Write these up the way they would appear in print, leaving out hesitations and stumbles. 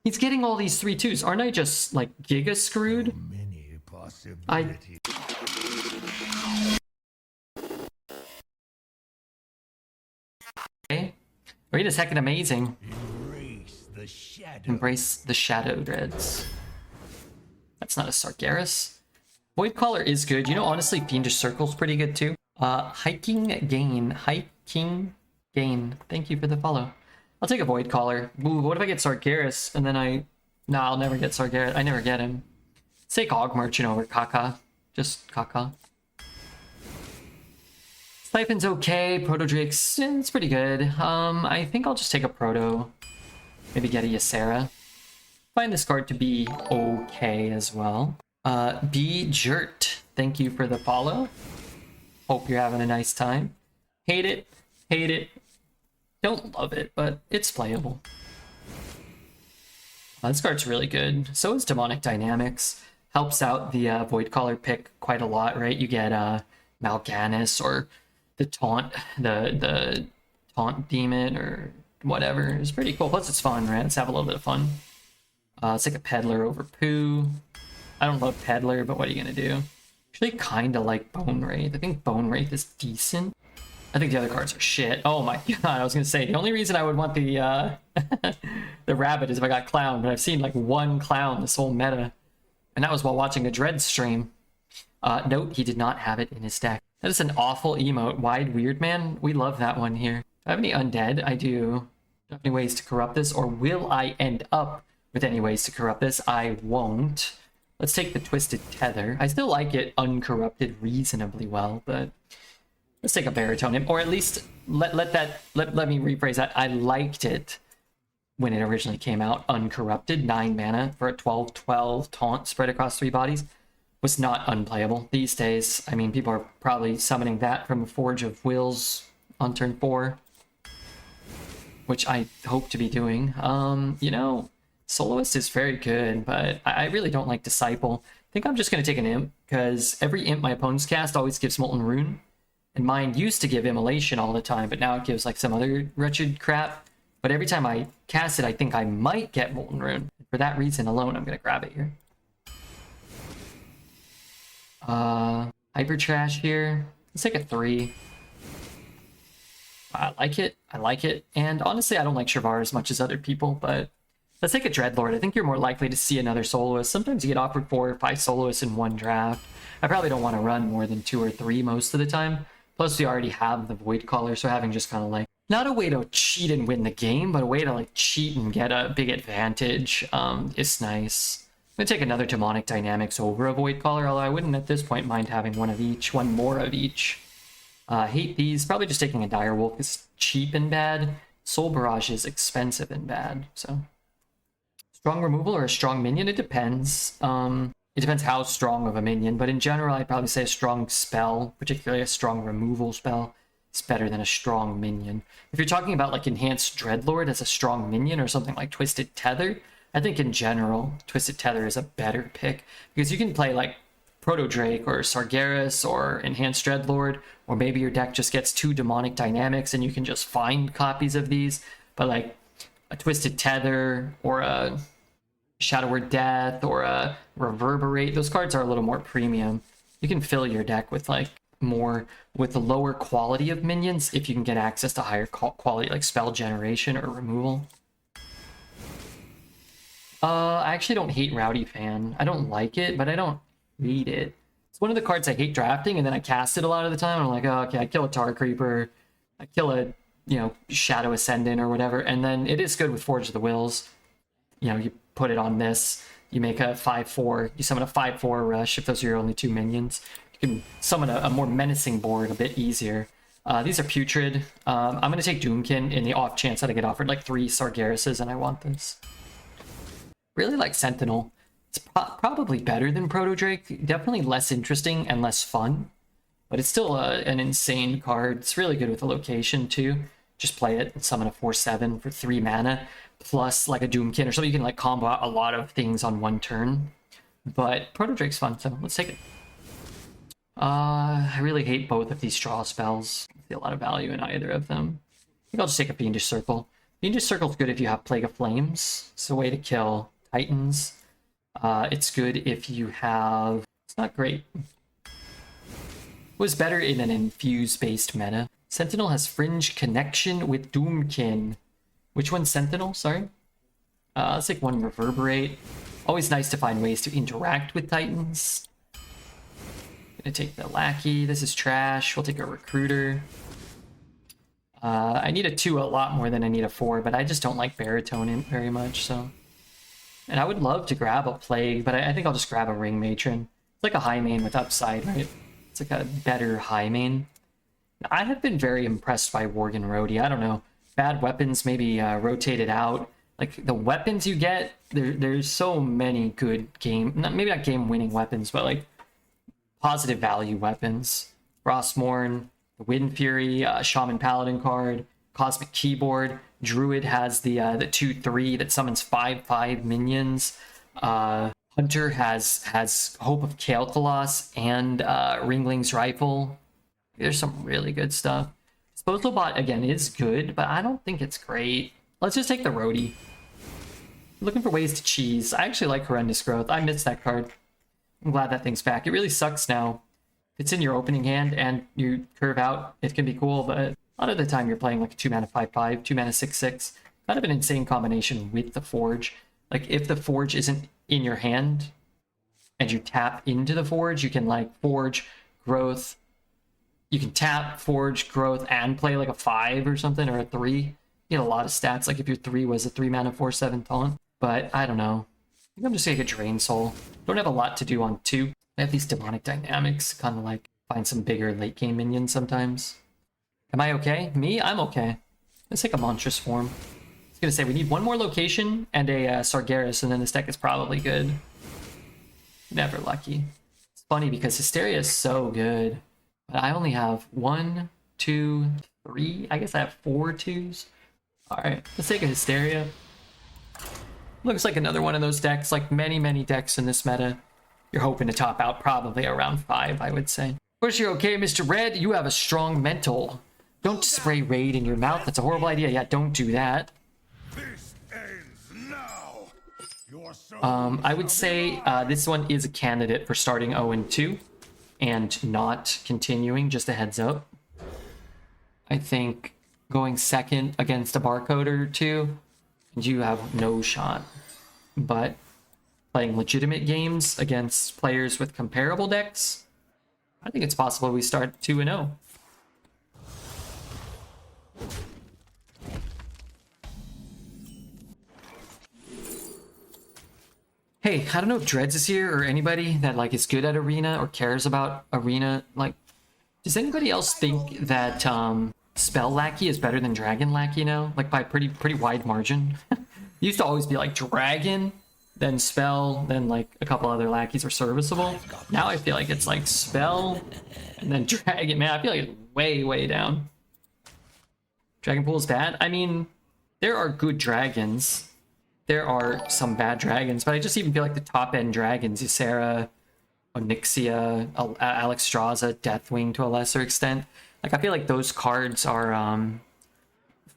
He's getting all these 3/2s. Aren't I just, like, giga screwed? Many possibilities. Okay. Wait a second, amazing. Embrace the shadow. Embrace the shadow dreads. That's not a Sargeras. Void Caller is good. You know, honestly, Fiendish Circle's pretty good too. Hiking Gain. Thank you for the follow. I'll take a Void Caller. Ooh, what if I get Sargeras and then No, I'll never get Sargeras. I never get him. Let's take Og Merchant over Kaka. Just Kaka. Siphon's okay. Proto Drake's, it's pretty good. I think I'll just take a Proto. Maybe get a Ysera. Find this card to be okay as well. B Jert, thank you for the follow. Hope you're having a nice time. Hate it. Don't love it, but it's playable. This card's really good. So is Demonic Dynamics. Helps out the Void Caller pick quite a lot, right? You get Mal'Ganis or the Taunt Demon or whatever. It's pretty cool. Plus it's fun, right? Let's have a little bit of fun. Let's take a Peddler over Pooh. I don't love Peddler, but what are you gonna do? Actually, kind of like Bone Wraith. I think Bone Wraith is decent. I think the other cards are shit. Oh my god, I was gonna say, the only reason I would want the the Rabbit is if I got Clown, but I've seen like one Clown this whole meta. And that was while watching a Dread stream. Note, he did not have it in his deck. That is an awful emote. Wide Weird Man. We love that one here. Do I have any Undead? I do. Do I have any ways to corrupt this? Or will I end up with any ways to corrupt this? I won't. Let's take the Twisted Tether. I still like it uncorrupted reasonably well, but let's take a Baritone. Or at least let me rephrase that. I liked it when it originally came out uncorrupted. 9 mana for a 12/12 taunt spread across 3 bodies was not unplayable. These days, I mean, people are probably summoning that from a Forge of Wills on turn 4, which I hope to be doing. You know, Soloist is very good, but I really don't like Disciple. I think I'm just going to take an Imp, because every Imp my opponents cast always gives Molten Rune, and mine used to give Immolation all the time, but now it gives like some other wretched crap. But every time I cast it, I think I might get Molten Rune. For that reason alone, I'm going to grab it here. Hyper Trash here. Let's take a 3. I like it. And honestly, I don't like Shavar as much as other people, but let's take a Dreadlord. I think you're more likely to see another Soloist. Sometimes you get offered 4 or 5 Soloists in one draft. I probably don't want to run more than 2 or 3 most of the time. Plus, we already have the Void Caller, so having just kind of like, not a way to cheat and win the game, but a way to like cheat and get a big advantage is nice. I'm going to take another Demonic Dynamics over a Void Caller, although I wouldn't at this point mind having one more of each. Hate these. Probably just taking a Direwolf is cheap and bad. Soul Barrage is expensive and bad, so. Strong removal or a strong minion? It depends. It depends how strong of a minion, but in general, I'd probably say a strong spell, particularly a strong removal spell, is better than a strong minion. If you're talking about like Enhanced Dreadlord as a strong minion or something like Twisted Tether, I think in general, Twisted Tether is a better pick, because you can play like Proto Drake or Sargeras or Enhanced Dreadlord, or maybe your deck just gets 2 Demonic Dynamics and you can just find copies of these, but like a Twisted Tether or a Shadow Word Death or a Reverberate, those cards are a little more premium. You can fill your deck with like more with the lower quality of minions if you can get access to higher quality like spell generation or removal. I actually don't hate Rowdy Fan. I don't like it, but I don't hate it. It's one of the cards I hate drafting, and then I cast it a lot of the time. I'm like, oh, okay, I kill a Tar Creeper, I kill a, you know, Shadow Ascendant or whatever, and then it is good with Forge of the Wills. You know, you put it on this, you make a 5/4, you summon a 5/4 Rush if those are your only 2 minions. You can summon a more menacing board a bit easier. These are Putrid. I'm going to take Doomkin in the off chance that I get offered like 3 Sargerases and I want this. Really like Sentinel. It's probably better than Proto Drake. Definitely less interesting and less fun, but it's still an insane card. It's really good with the location too. Just play it and summon a 4/7 for 3 mana, plus like a Doomkin or something. You can like combo out a lot of things on one turn. But Proto Drake's fun, so let's take it. I really hate both of these draw spells. I see a lot of value in either of them. I think I'll just take a Fiendish Circle. Ninja Circle's good if you have Plague of Flames. It's a way to kill Titans. It's good if you have... It's not great. It was better in an infuse-based meta. Sentinel has Fringe Connection with Doomkin. Which one's Sentinel? Sorry. Let's take one Reverberate. Always nice to find ways to interact with Titans. Gonna take the Lackey. This is trash. We'll take a Recruiter. I need a 2 a lot more than I need a 4, but I just don't like Baritone very much, so... And I would love to grab a Plague, but I think I'll just grab a Ring Matron. It's like a high main with upside, right? It's like a better high main. I have been very impressed by Worgen Roadie. I don't know. Bad weapons maybe rotated out. Like, the weapons you get, there's so many good maybe not game-winning weapons, but like positive value weapons. Frostmourne, the Wind Fury, Shaman Paladin card, Cosmic Keyboard. Druid has the 2/3 that summons 5/5 minions. Hunter has Hope of Kael'Thas and Ringling's Rifle. There's some really good stuff. Disposal Bot, again, is good, but I don't think it's great. Let's just take the Roadie. Looking for ways to cheese. I actually like Horrendous Growth. I missed that card. I'm glad that thing's back. It really sucks now. If it's in your opening hand and you curve out, it can be cool, but a lot of the time you're playing like a 2-mana 5/5, 2-mana 6/6. Kind of an insane combination with the Forge. Like, if the Forge isn't in your hand and you tap into the Forge, you can like Forge, Growth. You can tap, Forge, Growth, and play like a 5 or something, or a 3. You get a lot of stats, like if your 3 was a 3-mana 4/7 taunt. But I don't know. I think I'm just gonna get Drain Soul. Don't have a lot to do on 2. I have these demonic dynamics, kind of like find some bigger late game minions sometimes. Am I okay? Me? I'm okay. Let's take a Monstrous Form. I was gonna say, we need one more location and a Sargeras, and then this deck is probably good. Never lucky. It's funny because Hysteria is so good. But I only have 1, 2, 3. I guess I have 4 2s. Alright, let's take a Hysteria. Looks like another one of those decks, like many decks in this meta. You're hoping to top out probably around 5, I would say. Of course you're okay, Mr. Red. You have a strong mental. Don't spray Raid in your mouth. That's a horrible idea. Yeah, don't do that. This ends now. I would say this one is a candidate for starting 0-2. And not continuing, just a heads up. I think going second against a barcoder or 2, you have no shot. But playing legitimate games against players with comparable decks, I think it's possible we start 2-0. Hey, I don't know if Dreads is here or anybody that like is good at Arena or cares about Arena. Like, does anybody else think that Spell Lackey is better than Dragon Lackey now? Like by a pretty wide margin. It used to always be like Dragon, then Spell, then like a couple other lackeys were serviceable. Now I feel like it's like Spell and then Dragon. Man, I feel like it's way down. Dragon Pool is bad. I mean, there are good dragons. There are some bad dragons, but I just even feel like the top-end dragons, Ysera, Onyxia, Alexstrasza, Deathwing to a lesser extent, like I feel like those cards are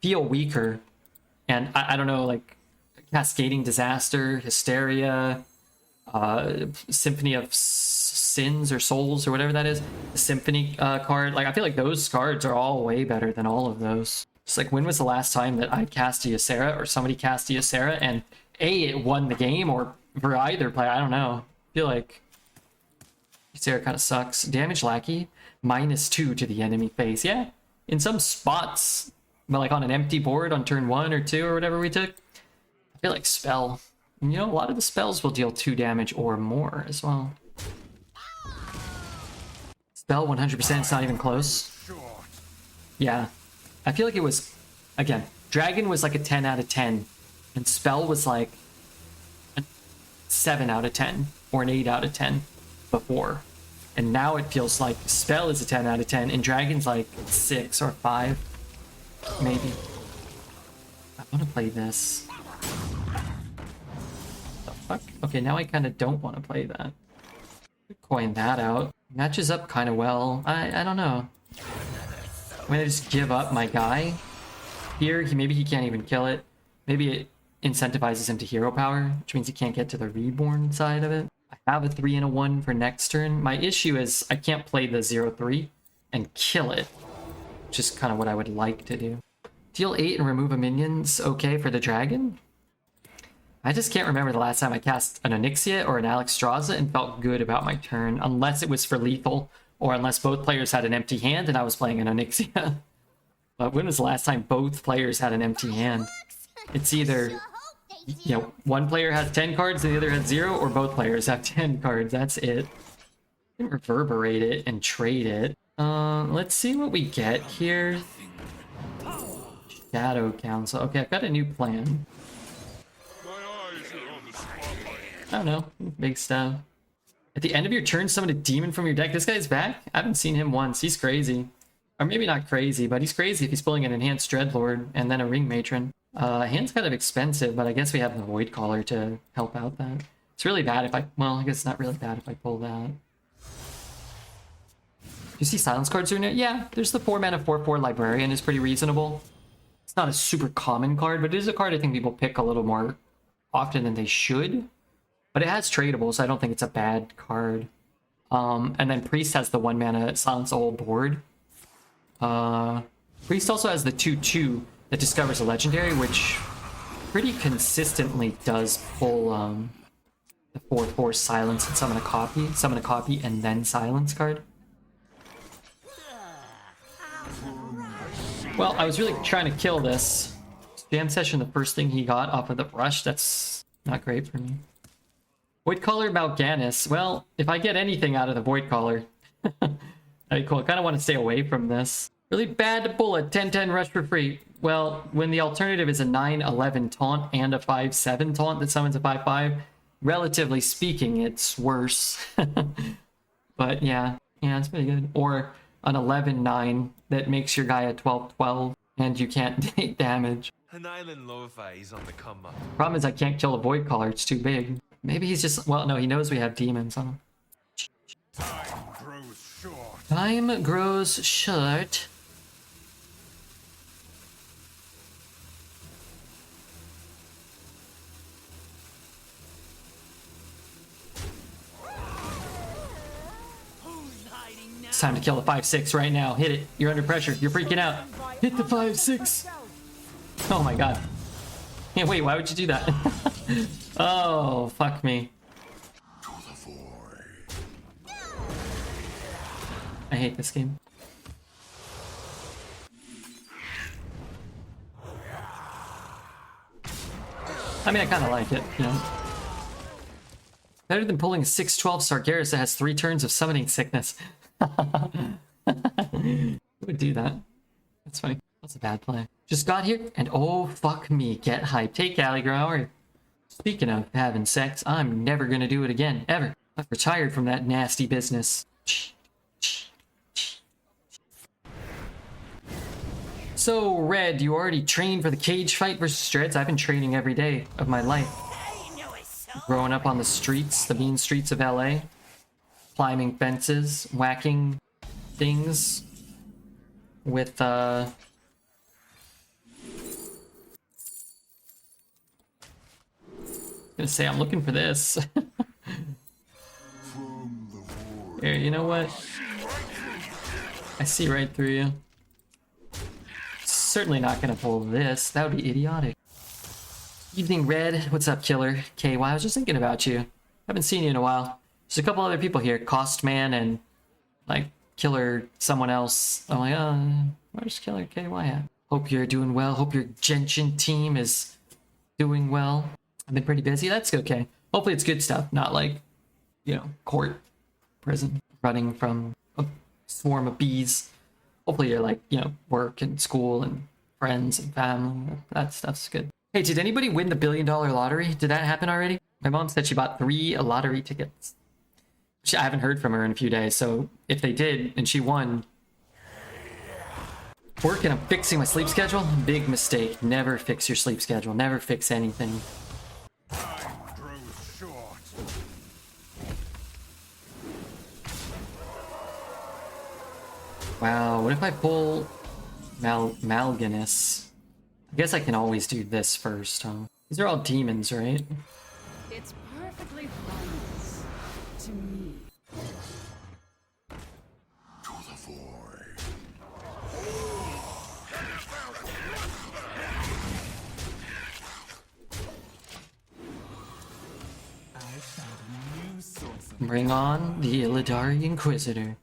feel weaker. And I don't know, like Cascading Disaster, Hysteria, Symphony of Sins or Souls or whatever that is, the Symphony card, like I feel like those cards are all way better than all of those. It's like, when was the last time that I cast a Ysera or somebody cast a Ysera and it won the game, or for either player? I don't know. I feel like Ysera kind of sucks. Damage Lackey, -2 to the enemy face. Yeah, in some spots, but like on an empty board on turn 1 or 2 or whatever we took, I feel like Spell. You know, a lot of the spells will deal 2 damage or more as well. Spell 100%, it's not even close. Yeah. I feel like it was, again, Dragon was like a 10 out of 10, and Spell was like a 7 out of 10, or an 8 out of 10 before. And now it feels like Spell is a 10 out of 10, and Dragon's like 6 or 5, maybe. I want to play this. The fuck? Okay, now I kind of don't want to play that. Coin that out. Matches up kind of well. I don't know. I'm gonna just give up my guy. Here, maybe he can't even kill it. Maybe it incentivizes him to hero power, which means he can't get to the reborn side of it. I have a 3 and a 1 for next turn. My issue is I can't play the 0-3 and kill it, which is kind of what I would like to do. Deal 8 and remove a minion's okay for the dragon? I just can't remember the last time I cast an Onyxia or an Alexstrasza and felt good about my turn, unless it was for lethal, or unless both players had an empty hand and I was playing an Onyxia. But when was the last time both players had an empty hand? It's either, you know, one player has 10 cards and the other has 0, or both players have 10 cards. That's it. You can reverberate it and trade it. Let's see what we get here. Shadow Council. Okay, I've got a new plan. I don't know. Big stuff. At the end of your turn, summon a demon from your deck. This guy's back? I haven't seen him once. He's crazy. Or maybe not crazy, but he's crazy if he's pulling an Enhanced Dreadlord and then a Ring Matron. Hand's kind of expensive, but I guess we have the Void Caller to help out that. It's really bad if I... Well, I guess it's not really bad if I pull that. You see silence cards in it? Yeah, there's the 4-mana 4/4 Librarian is pretty reasonable. It's not a super common card, but it is a card I think people pick a little more often than they should. But it has tradable, so I don't think it's a bad card. And then Priest has the 1-mana silence the whole board. Priest also has the 2/2 that discovers a legendary, which pretty consistently does pull the 4/4 silence and summon a copy, and then silence card. Well, I was really trying to kill this. Jam Session, the first thing he got off of the brush, that's not great for me. Void Caller Mal'Ganis. Well, if I get anything out of the Void Caller, that'd be cool. I kind of want to stay away from this. Really bad to pull a 10/10 rush for free. Well, when the alternative is a 9/11 taunt and a 5/7 taunt that summons a 5/5, relatively speaking, it's worse. But yeah, it's pretty good. Or an 11/9 that makes your guy a 12/12 and you can't take damage. An island lo-fi is on the come up. Problem is I can't kill a Void Caller, it's too big. Maybe he's just... Well, no, he knows we have demons on him. Time grows short. Time grows short. It's time to kill the 5/6 right now. Hit it. You're under pressure. You're freaking out. Hit the 5/6. Oh my god. Yeah, wait, why would you do that? Oh, fuck me. I hate this game. I mean, I kind of like it, you know. Better than pulling a 6/12 Sargeras that has 3 turns of summoning sickness. Who would do that? That's funny. That's a bad play. Just got here, and oh, fuck me. Get hyped. Hey, Caligra, how are you? Speaking of having sex, I'm never gonna do it again, ever. I've retired from that nasty business. So, Red, you already trained for the cage fight versus Dreads? I've been training every day of my life. Growing up on the streets, the mean streets of LA. Climbing fences, whacking things with, gonna say I'm looking for this. Here, you know what? I see right through you. Certainly not gonna pull this. That would be idiotic. Evening Red. What's up, Killer? KY, I was just thinking about you. Haven't seen you in a while. There's a couple other people here. Cost Man and like Killer someone else. I'm like, where's Killer KY at? Hope you're doing well. Hope your Genshin team is doing well. I've been pretty busy. That's okay. Hopefully it's good stuff, not like, you know, court, prison, running from a swarm of bees. Hopefully you're like, you know, work and school and friends and family. That stuff's good. Hey, did anybody win the $1 billion lottery? Did that happen already? My mom said she bought 3 lottery tickets. I haven't heard from her in a few days, so if they did and she won... Working on fixing my sleep schedule? Big mistake. Never fix your sleep schedule. Never fix anything. Time grows short. Wow, what if I pull Mal'Ganis? I guess I can always do this first, huh? These are all demons, right? It's perfectly harmless to me. To the void. Bring on the Illidari Inquisitor.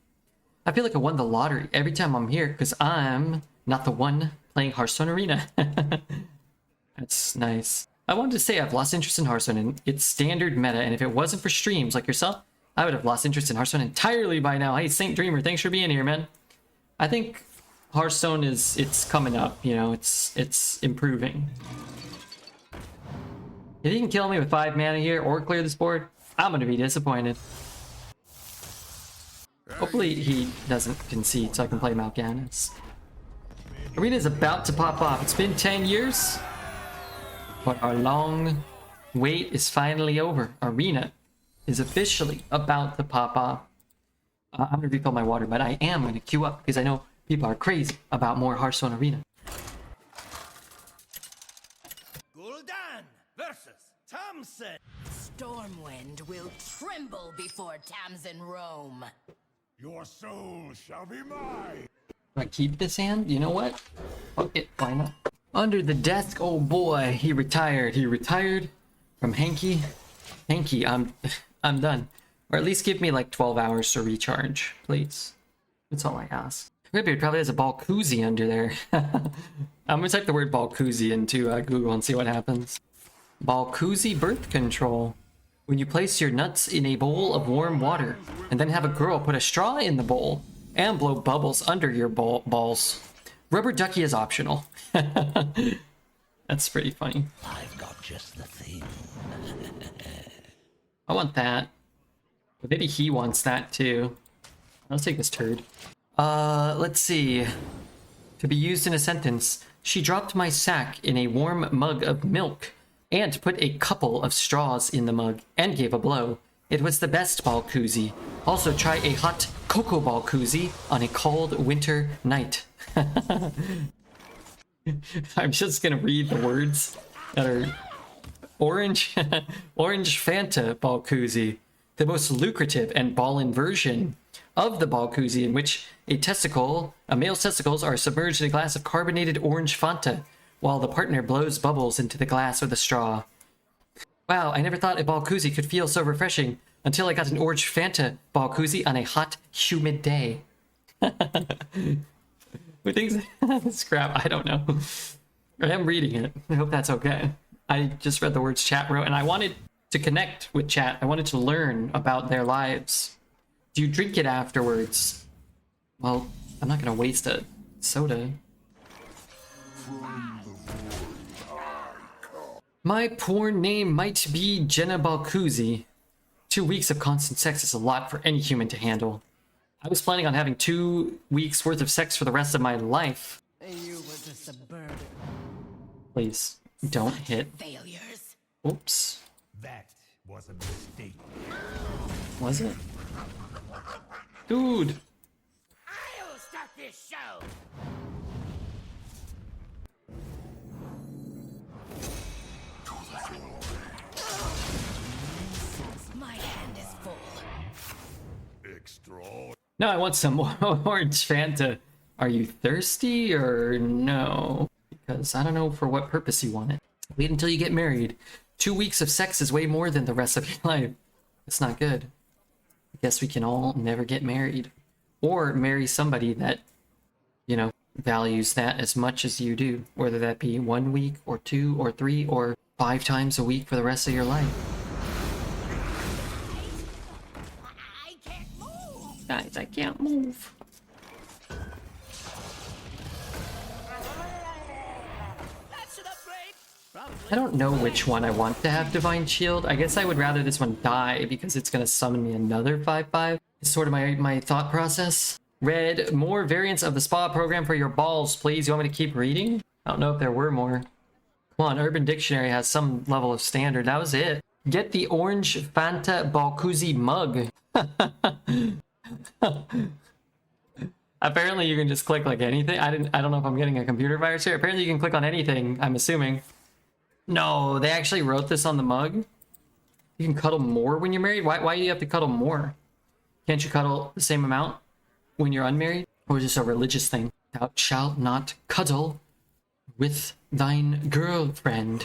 I feel like I won the lottery every time I'm here because I'm not the one playing Hearthstone Arena. That's nice. I wanted to say I've lost interest in Hearthstone and its standard meta, and if it wasn't for streams like yourself, I would have lost interest in Hearthstone entirely by now. Hey, Saint Dreamer, thanks for being here, man. I think Hearthstone it's coming up, you know, it's improving. If he can kill me with 5 mana here or clear this board, I'm gonna be disappointed. Hopefully he doesn't concede so I can play Mal'Ganis. Arena's about to pop off. It's been 10 years, but our long wait is finally over. Arena is officially about to pop off. I'm gonna refill my water, but I am gonna queue up because I know people are crazy about more Hearthstone Arena. Gul'dan versus Thompson. Stormwind will tremble before Tamsin Rome. Your soul shall be mine. Do I keep this hand? You know what? Fuck it, why not? Under the desk, oh boy, he retired. He retired from Hanky. Hanky, I'm done. Or at least give me like 12 hours to recharge, please. That's all I ask. Redbeard probably has a Balkuzi under there. I'm gonna type the word Balkuzi into Google and see what happens. Balkuzi birth control. When you place your nuts in a bowl of warm water, and then have a girl put a straw in the bowl, and blow bubbles under your balls. Rubber ducky is optional. That's pretty funny. I've got just the thing. I want that. But maybe he wants that too. Let's take this turd. Let's see. To be used in a sentence. She dropped my sack in a warm mug of milk and put a couple of straws in the mug and gave a blow. It was the best Balkuzi. Also try a hot cocoa Balkuzi on a cold winter night. I'm just gonna read the words that are orange. Orange Fanta Balkuzi. The most lucrative and ballin' version of the Balkuzi, in which a male's testicles are submerged in a glass of carbonated orange Fanta, while the partner blows bubbles into the glass with a straw. Wow, I never thought a Balkuzi could feel so refreshing until I got an orange Fanta Balkuzi on a hot, humid day. Who thinks that's crap? I don't know. I am reading it. I hope that's okay. I just read the words chat wrote, and I wanted to connect with chat. I wanted to learn about their lives. Do you drink it afterwards? Well, I'm not gonna waste a soda. My porn name might be Jenna Balkuzi. 2 weeks of constant sex is a lot for any human to handle. I was planning on having 2 weeks worth of sex for the rest of my life. You were just a bird. Please, don't hit. Failures. Oops. That was a mistake. Was it? Dude! I'll start this show. My hand is full. Extra. No, I want some more orange Fanta. Are you thirsty or no? Because I don't know for what purpose you want it. Wait until you get married. 2 weeks of sex is way more than the rest of your life. It's not good. I guess we can all never get married. Or marry somebody that, you know, values that as much as you do. Whether that be 1 week or 2 or 3 or 5 times a week for the rest of your life. I can't move. Guys, I can't move. That's an upgrade. Probably. I don't know which one I want to have Divine Shield. I guess I would rather this one die because it's going to summon me another 5/5. It's sort of my thought process. Red, more variants of the spa program for your balls, please. You want me to keep reading? I don't know if there were more. Come on, Urban Dictionary has some level of standard. That was it. Get the orange Fanta Balkuzi mug. Apparently you can just click like anything. I don't know if I'm getting a computer virus here. Apparently you can click on anything, I'm assuming. No, they actually wrote this on the mug. You can cuddle more when you're married? Why do you have to cuddle more? Can't you cuddle the same amount when you're unmarried? Or is this a religious thing? Thou shalt not cuddle with thine girlfriend.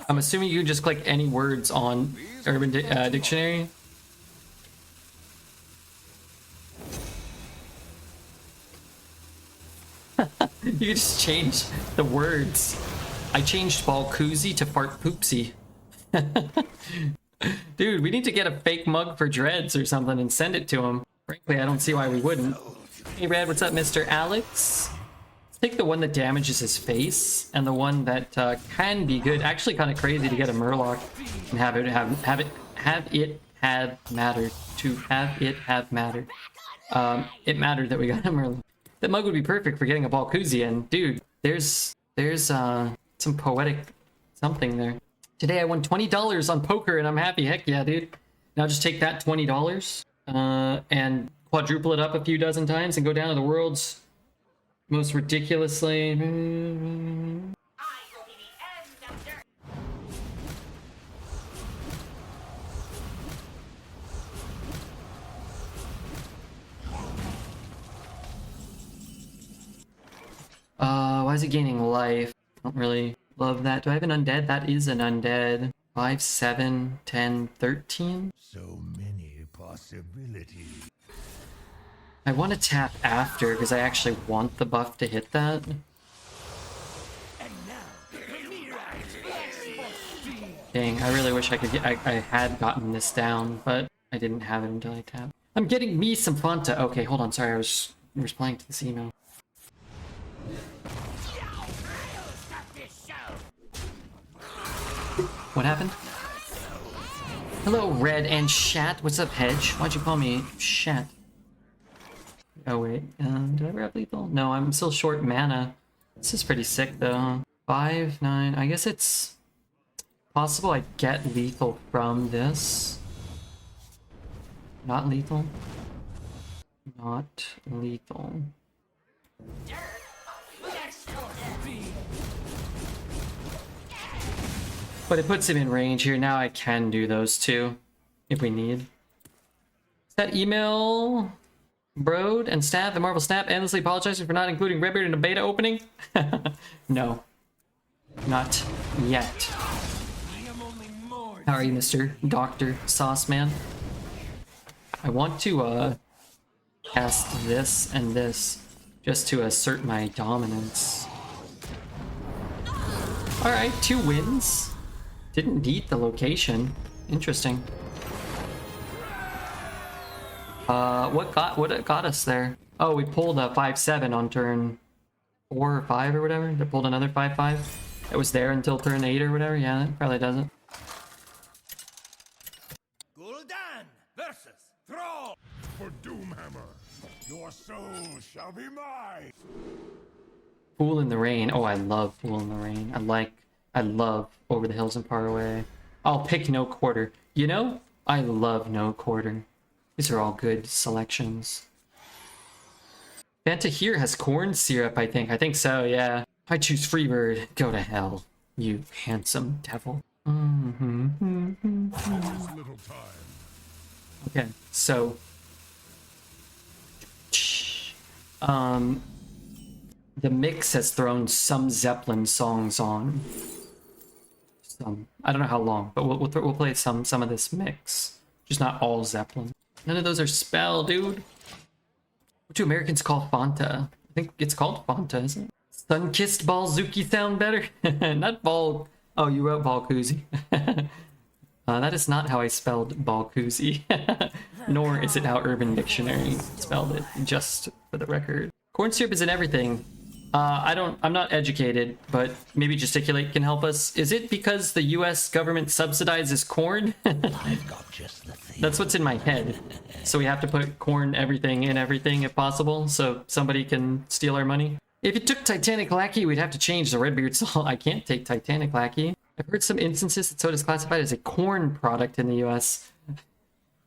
I'm assuming you can just click any words on Urban Dictionary. You can just change the words. I changed Balkoozy to Fart Poopsy. Dude, we need to get a fake mug for Dreads or something and send it to him. Frankly, I don't see why we wouldn't. Hey, Brad, what's up, Mr. Alex? Let's take the one that damages his face and the one that can be good. Actually, kind of crazy to get a Murloc and have it have mattered. It mattered that we got a Murloc. That mug would be perfect for getting a Balkoozy, and dude, there's some poetic something there. Today I won $20 on poker and I'm happy. Heck yeah, dude. Now just take that $20 and quadruple it up a few dozen times and go down to the world's most ridiculously... why is it gaining life? I don't really love that. Do I have an undead? That is an undead. 5, 7, 10, 13. So many possibilities. I want to tap after because I actually want the buff to hit that. Dang, I really wish I could get, I had gotten this down, but I didn't have it until I tapped. I'm getting me some Fanta. Okay, hold on. Sorry, I was replying to this email. What happened? Hello, Red and Shat. What's up, Hedge? Why'd you call me Shat? Oh, wait. Did I grab lethal? No, I'm still short mana. This is pretty sick, though. 5, 9. I guess it's possible I get lethal from this. Not lethal. Not lethal. But it puts him in range here. Now I can do those two if we need. Is that email? Broad and Stab, the Marvel Snap, endlessly apologizing for not including Redbeard in a beta opening? No. Not yet. How are you, Mr. Dr. Sauce Man? I want to cast this and this just to assert my dominance. Alright, 2 wins. Didn't need the location. Interesting. What got us there? Oh, we pulled a 5-7 on turn 4 or 5 or whatever. They pulled another 5-5. It was there until turn 8 or whatever. Yeah, that probably does it. Gul'dan versus Thrall. For Doomhammer, your soul shall be mine. Fool in the Rain. Oh, I love Fool in the Rain. I love Over the Hills and Far Away. I'll pick No Quarter. You know, I love No Quarter. These are all good selections. Banter here has corn syrup, I think. I think so, yeah. I choose Freebird. Go to hell, you handsome devil. Little time. Okay, so... the mix has thrown some Zeppelin songs on. I don't know how long, but we'll play some of this mix. Just not all Zeppelin. None of those are spell, dude. What do Americans call Fanta? I think it's called Fanta, isn't it? Sun-kissed Balzuki sound better? Not ball... Oh, you wrote Balkoozy. That is not how I spelled Balkoozy. Nor is it how Urban Dictionary spelled it, just for the record. Corn syrup is in everything. I'm not educated, but maybe Gesticulate can help us. Is it because the US government subsidizes corn? I've got just the thing. That's what's in my head. So we have to put corn everything in everything if possible, so somebody can steal our money. If it took Titanic Lackey, we'd have to change the Redbeard salt. I can't take Titanic Lackey. I've heard some instances that soda is classified as a corn product in the US.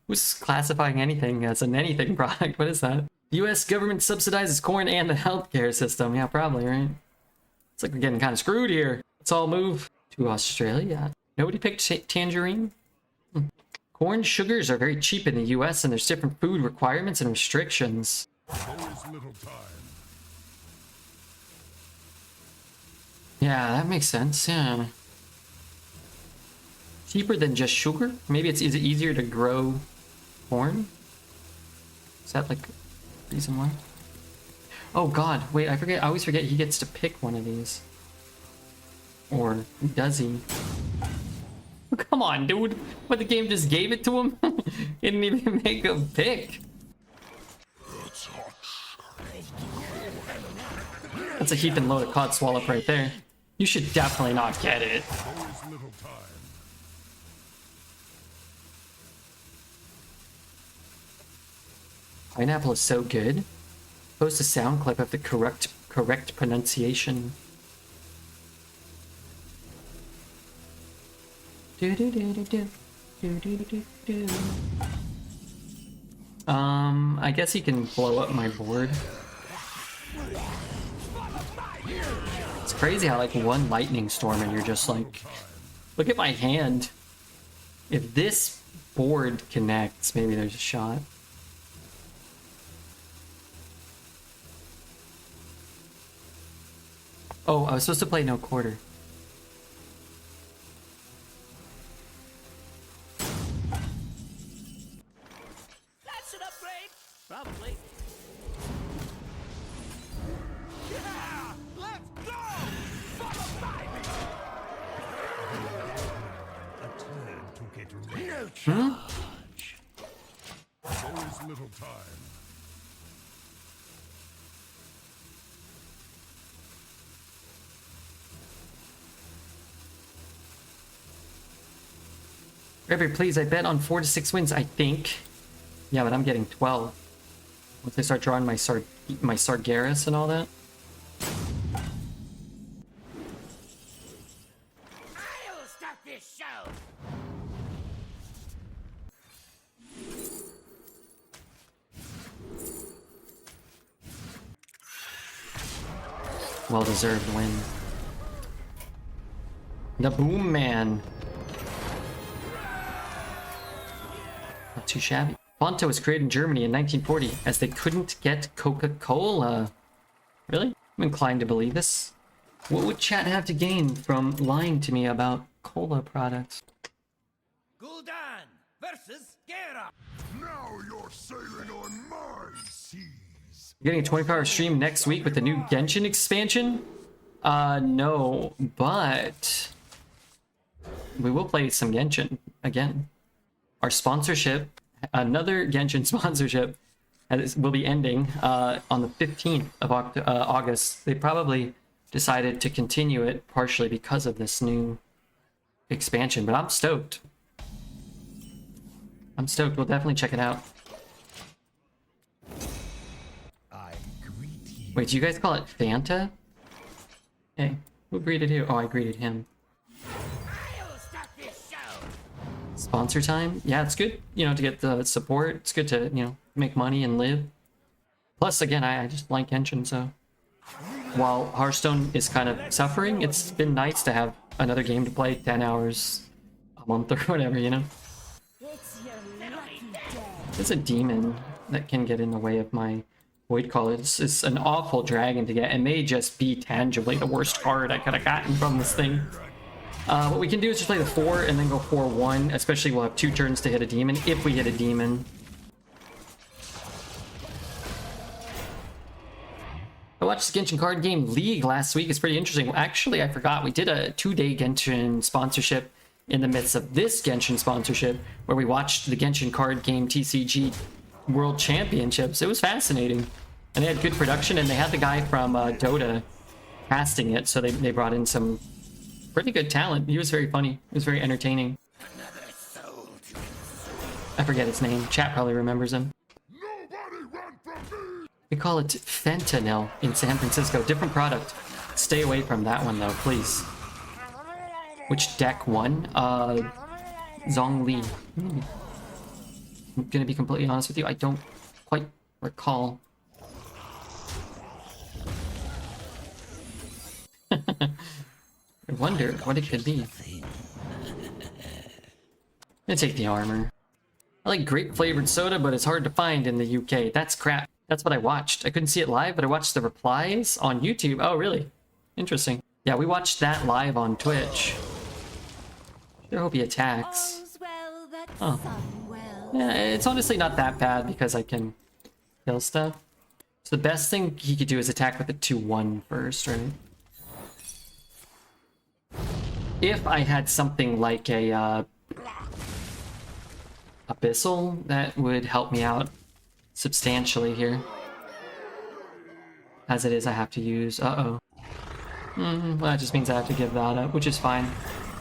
Who's classifying anything as an anything product? What is that? The US government subsidizes corn and the healthcare system. Yeah, probably, right? It's like we're getting kind of screwed here. Let's all move to Australia. Nobody picked tangerine? Corn sugars are very cheap in the US and there's different food requirements and restrictions. There is little time. Yeah, that makes sense, yeah. Cheaper than just sugar? Maybe is it easier to grow corn? Is that like the reason why? Oh god, wait, I forget. I always forget he gets to pick one of these. Or does he? Come on, dude. What, the game just gave it to him? He didn't even make a pick. That's a heap and load of cod swallop right there. You should definitely not get it. There is little time. Pineapple is so good. Post a sound clip of the correct pronunciation. Do do do do do do do do do. I guess he can blow up my board. It's crazy how like one lightning storm and you're just like, look at my hand. If this board connects, maybe there's a shot. Oh, I was supposed to play no quarter. That's an upgrade. Probably. Yeah! Let's go! Follow by me! A turn to get ready. No charge. There is little time. Grabber, please, I bet on 4 to 6 wins, I think. Yeah, but I'm getting 12. Once I start drawing my Sargeras and all that. I'll start this show. Well-deserved win. The Boom Man. Not too shabby. Fanta was created in Germany in 1940 as they couldn't get Coca-Cola. Really? I'm inclined to believe this. What would chat have to gain from lying to me about cola products? Gul'dan versus Gera. Now you're sailing on my seas. You're getting a 24-hour stream next week with the new Genshin expansion? No, but we will play some Genshin again. Our sponsorship, another Genshin sponsorship, will be ending on the 15th of August. They probably decided to continue it partially because of this new expansion, but I'm stoked. I'm stoked. We'll definitely check it out. I greet you. Wait, do you guys call it Fanta? Hey, who greeted who? Oh, I greeted him. I'll start this show. Sponsor time? Yeah, it's good, you know, to get the support. It's good to, you know, make money and live. Plus, again, I just like Genshin, so while Hearthstone is kind of suffering, it's been nice to have another game to play 10 hours a month or whatever, you know? It's your lucky day. There's a demon that can get in the way of my Void Call. It's an awful dragon to get. It may just be tangibly the worst card I could have gotten from this thing. What we can do is just play the 4 and then go 4-1, especially we'll have 2 turns to hit a demon, if we hit a demon. I watched the Genshin card game League last week. It's pretty interesting. Actually, I forgot. We did a 2-day Genshin sponsorship in the midst of this Genshin sponsorship, where we watched the Genshin card game TCG World Championships. It was fascinating. And they had good production, and they had the guy from Dota casting it, so they brought in some pretty good talent. He was very funny. It was very entertaining. I forget his name. Chat probably remembers him. Nobody run from me. We call it fentanyl in San Francisco. Different product. Stay away from that one, though, please. Which deck won? Zhongli. I'm gonna be completely honest with you. I don't quite recall. I wonder what it could be. I'm gonna take the armor. I like grape flavored soda, but it's hard to find in the UK. That's crap. That's what I watched. I couldn't see it live, but I watched the replies on YouTube. Oh, really? Interesting. Yeah, we watched that live on Twitch. Sure hope he attacks. All's well that Oh. sun well. Yeah, it's honestly not that bad because I can kill stuff. So the best thing he could do is attack with a 2-1 first, right? If I had something like a Abyssal, that would help me out substantially here. As it is, I have to use... Uh-oh. Well, that just means I have to give that up, which is fine.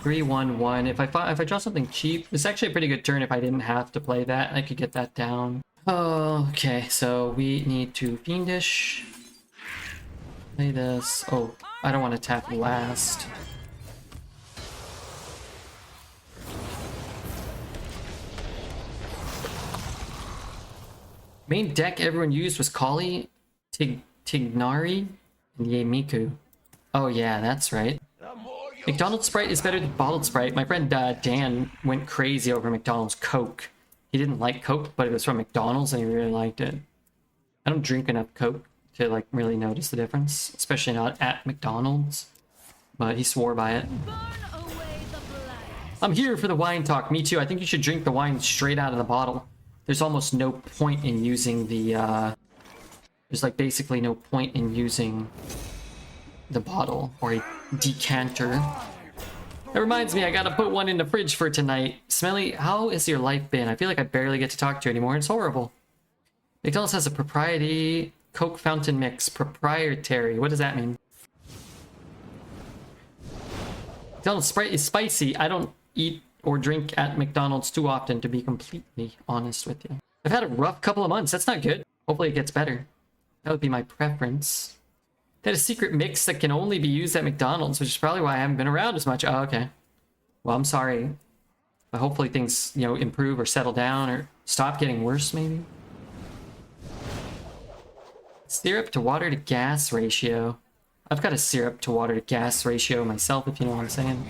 3-1-1. If I draw something cheap, it's actually a pretty good turn if I didn't have to play that. I could get that down. Oh, okay, so we need to Fiendish. Play this. Oh, I don't want to tap last. Main deck everyone used was Kali, Tignari, and Yemiku. Oh yeah, that's right. McDonald's Sprite is better than bottled Sprite. My friend Dan went crazy over McDonald's Coke. He didn't like Coke, but it was from McDonald's and he really liked it. I don't drink enough Coke to like really notice the difference, especially not at McDonald's. But he swore by it. Burn away the blight. I'm here for the wine talk. Me too. I think you should drink the wine straight out of the bottle. There's almost no point in using the, there's like basically no point in using the bottle or a decanter. That reminds me, I gotta put one in the fridge for tonight. Smelly, how has your life been? I feel like I barely get to talk to you anymore. It's horrible. McDonald's has a propriety Coke fountain mix. Proprietary. What does that mean? McDonald's Sprite is spicy. I don't eat or drink at McDonald's too often, to be completely honest with you. I've had a rough couple of months. That's not good. Hopefully it gets better. That would be my preference. They had a secret mix that can only be used at McDonald's, which is probably why I haven't been around as much. Oh, okay. Well, I'm sorry. But hopefully things, you know, improve or settle down or stop getting worse, maybe. Syrup to water to gas ratio. I've got a syrup to water to gas ratio myself, if you know what I'm saying.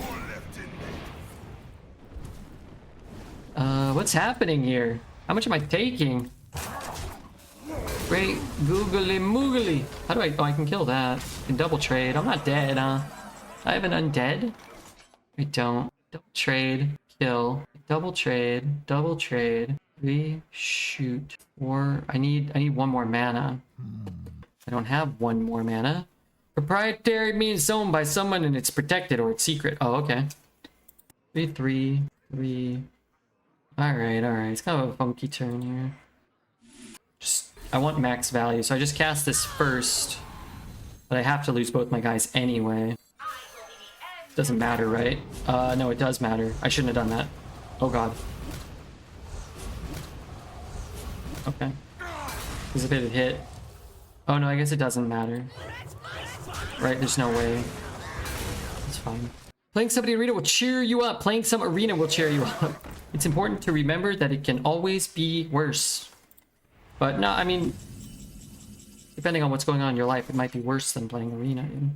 What's happening here? How much am I taking? Great googly moogly. How do I... Oh, I can kill that. I can double trade. I'm not dead, huh? I have an undead? I don't. Double trade. Kill. Double trade. Double trade. 3. Shoot. 4. I need one more mana. I don't have one more mana. Proprietary means owned by someone and it's protected or it's secret. Oh, okay. 3, 3, 3. Alright, alright. It's kind of a funky turn here. Just, I want max value, so I just cast this first. But I have to lose both my guys anyway. Doesn't matter, right? No, it does matter. I shouldn't have done that. Oh god. Okay. Because if it had hit... Oh no, I guess it doesn't matter. Right, there's no way. It's fine. Playing some arena will cheer you up. Playing some arena will cheer you up. It's important to remember that it can always be worse. But no, I mean, depending on what's going on in your life, it might be worse than playing arena. You know?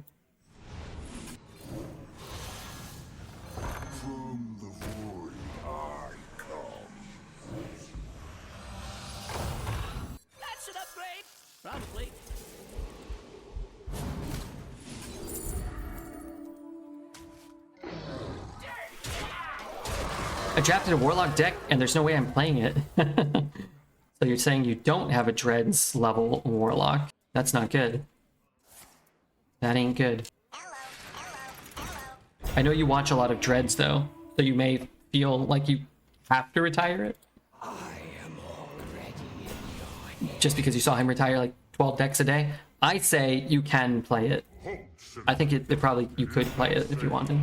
From the void I come. That's an upgrade. Probably. I drafted a Warlock deck, and there's no way I'm playing it. So you're saying you don't have a Dreads level Warlock. That's not good. That ain't good. I know you watch a lot of Dreads, though, so you may feel like you have to retire it. Just because you saw him retire like 12 decks a day. I say you can play it. I think it probably you could play it if you wanted.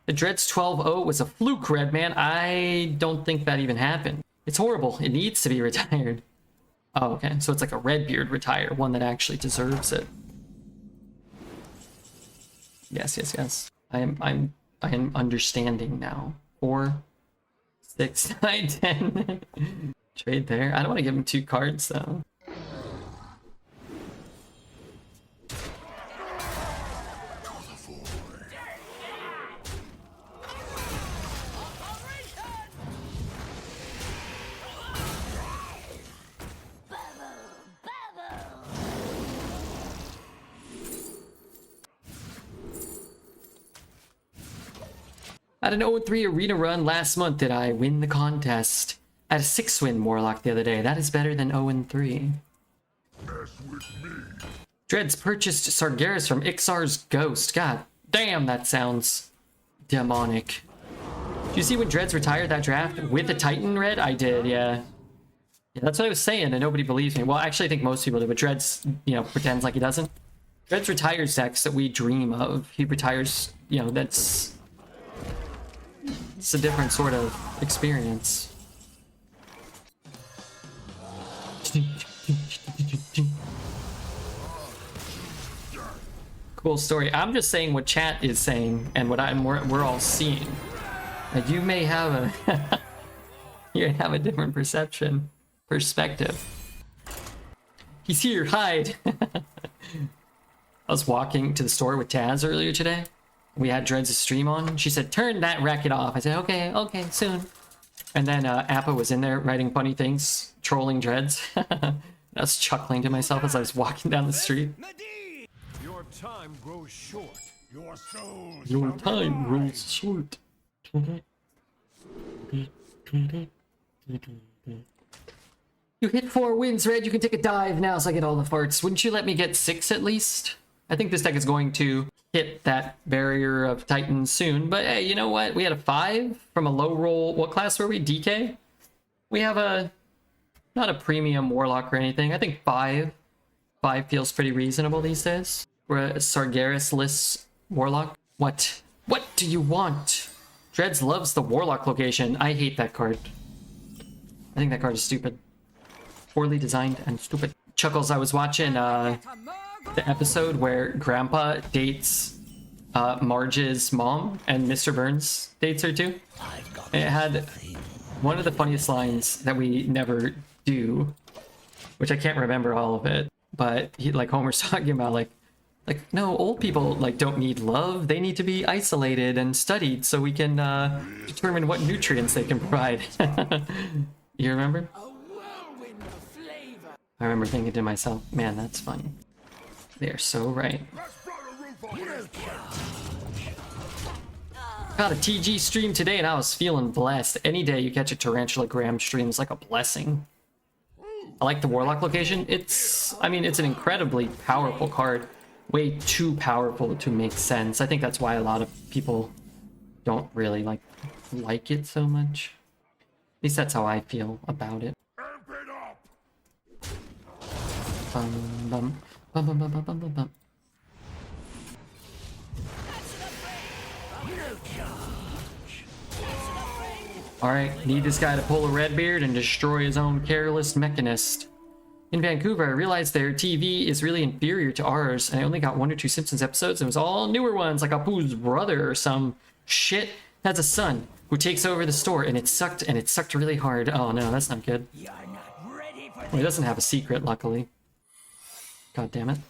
The Dreads 12-0 was a fluke, Redman. I don't think that even happened. It's horrible. It needs to be retired. Oh, okay. So it's like a Redbeard retire, one that actually deserves it. Yes, yes, yes. I am understanding now. 4, 6, 9, 10. Trade there. I don't want to give him 2 cards though. I had an 0-3 arena run last month. Did I win the contest? I had a 6-win Warlock the other day. That is better than 0-3. Dreads purchased Sargeras from Ixar's Ghost. God damn, that sounds demonic. Did you see when Dreads retired that draft with the Titan red? I did, yeah. Yeah, that's what I was saying, and nobody believes me. Well, actually, I think most people do, but Dreads, you know, pretends like he doesn't. Dreads retires decks that we dream of. He retires, you know, it's a different sort of experience. Cool story. I'm just saying what chat is saying and what we're all seeing. You may have a you have a different perspective. He's here, hide. I was walking to the store with Taz earlier today. We had Dreads' stream on. She said, turn that racket off. I said, okay, soon. And then Appa was in there writing funny things, trolling Dreads. I was chuckling to myself as I was walking down the street. Your time grows short. Your soul Your shall time rise. rolls short. You hit 4 wins, Red. You can take a dive now so I get all the farts. Wouldn't you let me get 6 at least? I think this deck is going to hit that barrier of Titans soon. But hey, you know what? We had a 5 from a low roll. What class were we? DK? We have a... not a premium Warlock or anything. I think 5. 5 feels pretty reasonable these days. We're a Sargeras-less Warlock. What? What do you want? Dreads loves the Warlock location. I hate that card. I think that card is stupid. Poorly designed and stupid. Chuckles, I was watching the episode where Grandpa dates Marge's mom and Mr. Burns dates her too. And it had one of the funniest lines that we never do, which I can't remember all of it, but he, like, Homer's talking about like no, old people like don't need love. They need to be isolated and studied so we can determine what nutrients they can provide. You remember? I remember thinking to myself, man, that's funny. They are so right. Got a TG stream today and I was feeling blessed. Any day you catch a Tarantula Graham stream is like a blessing. I like the Warlock location. I mean, it's an incredibly powerful card. Way too powerful to make sense. I think that's why a lot of people don't really like it so much. At least that's how I feel about it. Amp it up. Bum, bum, bum, bum, bum, bum, bum, bum. Alright, need this guy to pull a red beard and destroy his own careless mechanist. In Vancouver, I realized their TV is really inferior to ours, and I only got 1 or 2 Simpsons episodes, and it was all newer ones, like Apu's brother or some shit. Has a son who takes over the store, and it sucked really hard. Oh no, that's not good. Well, he doesn't have a secret, luckily. God damn it.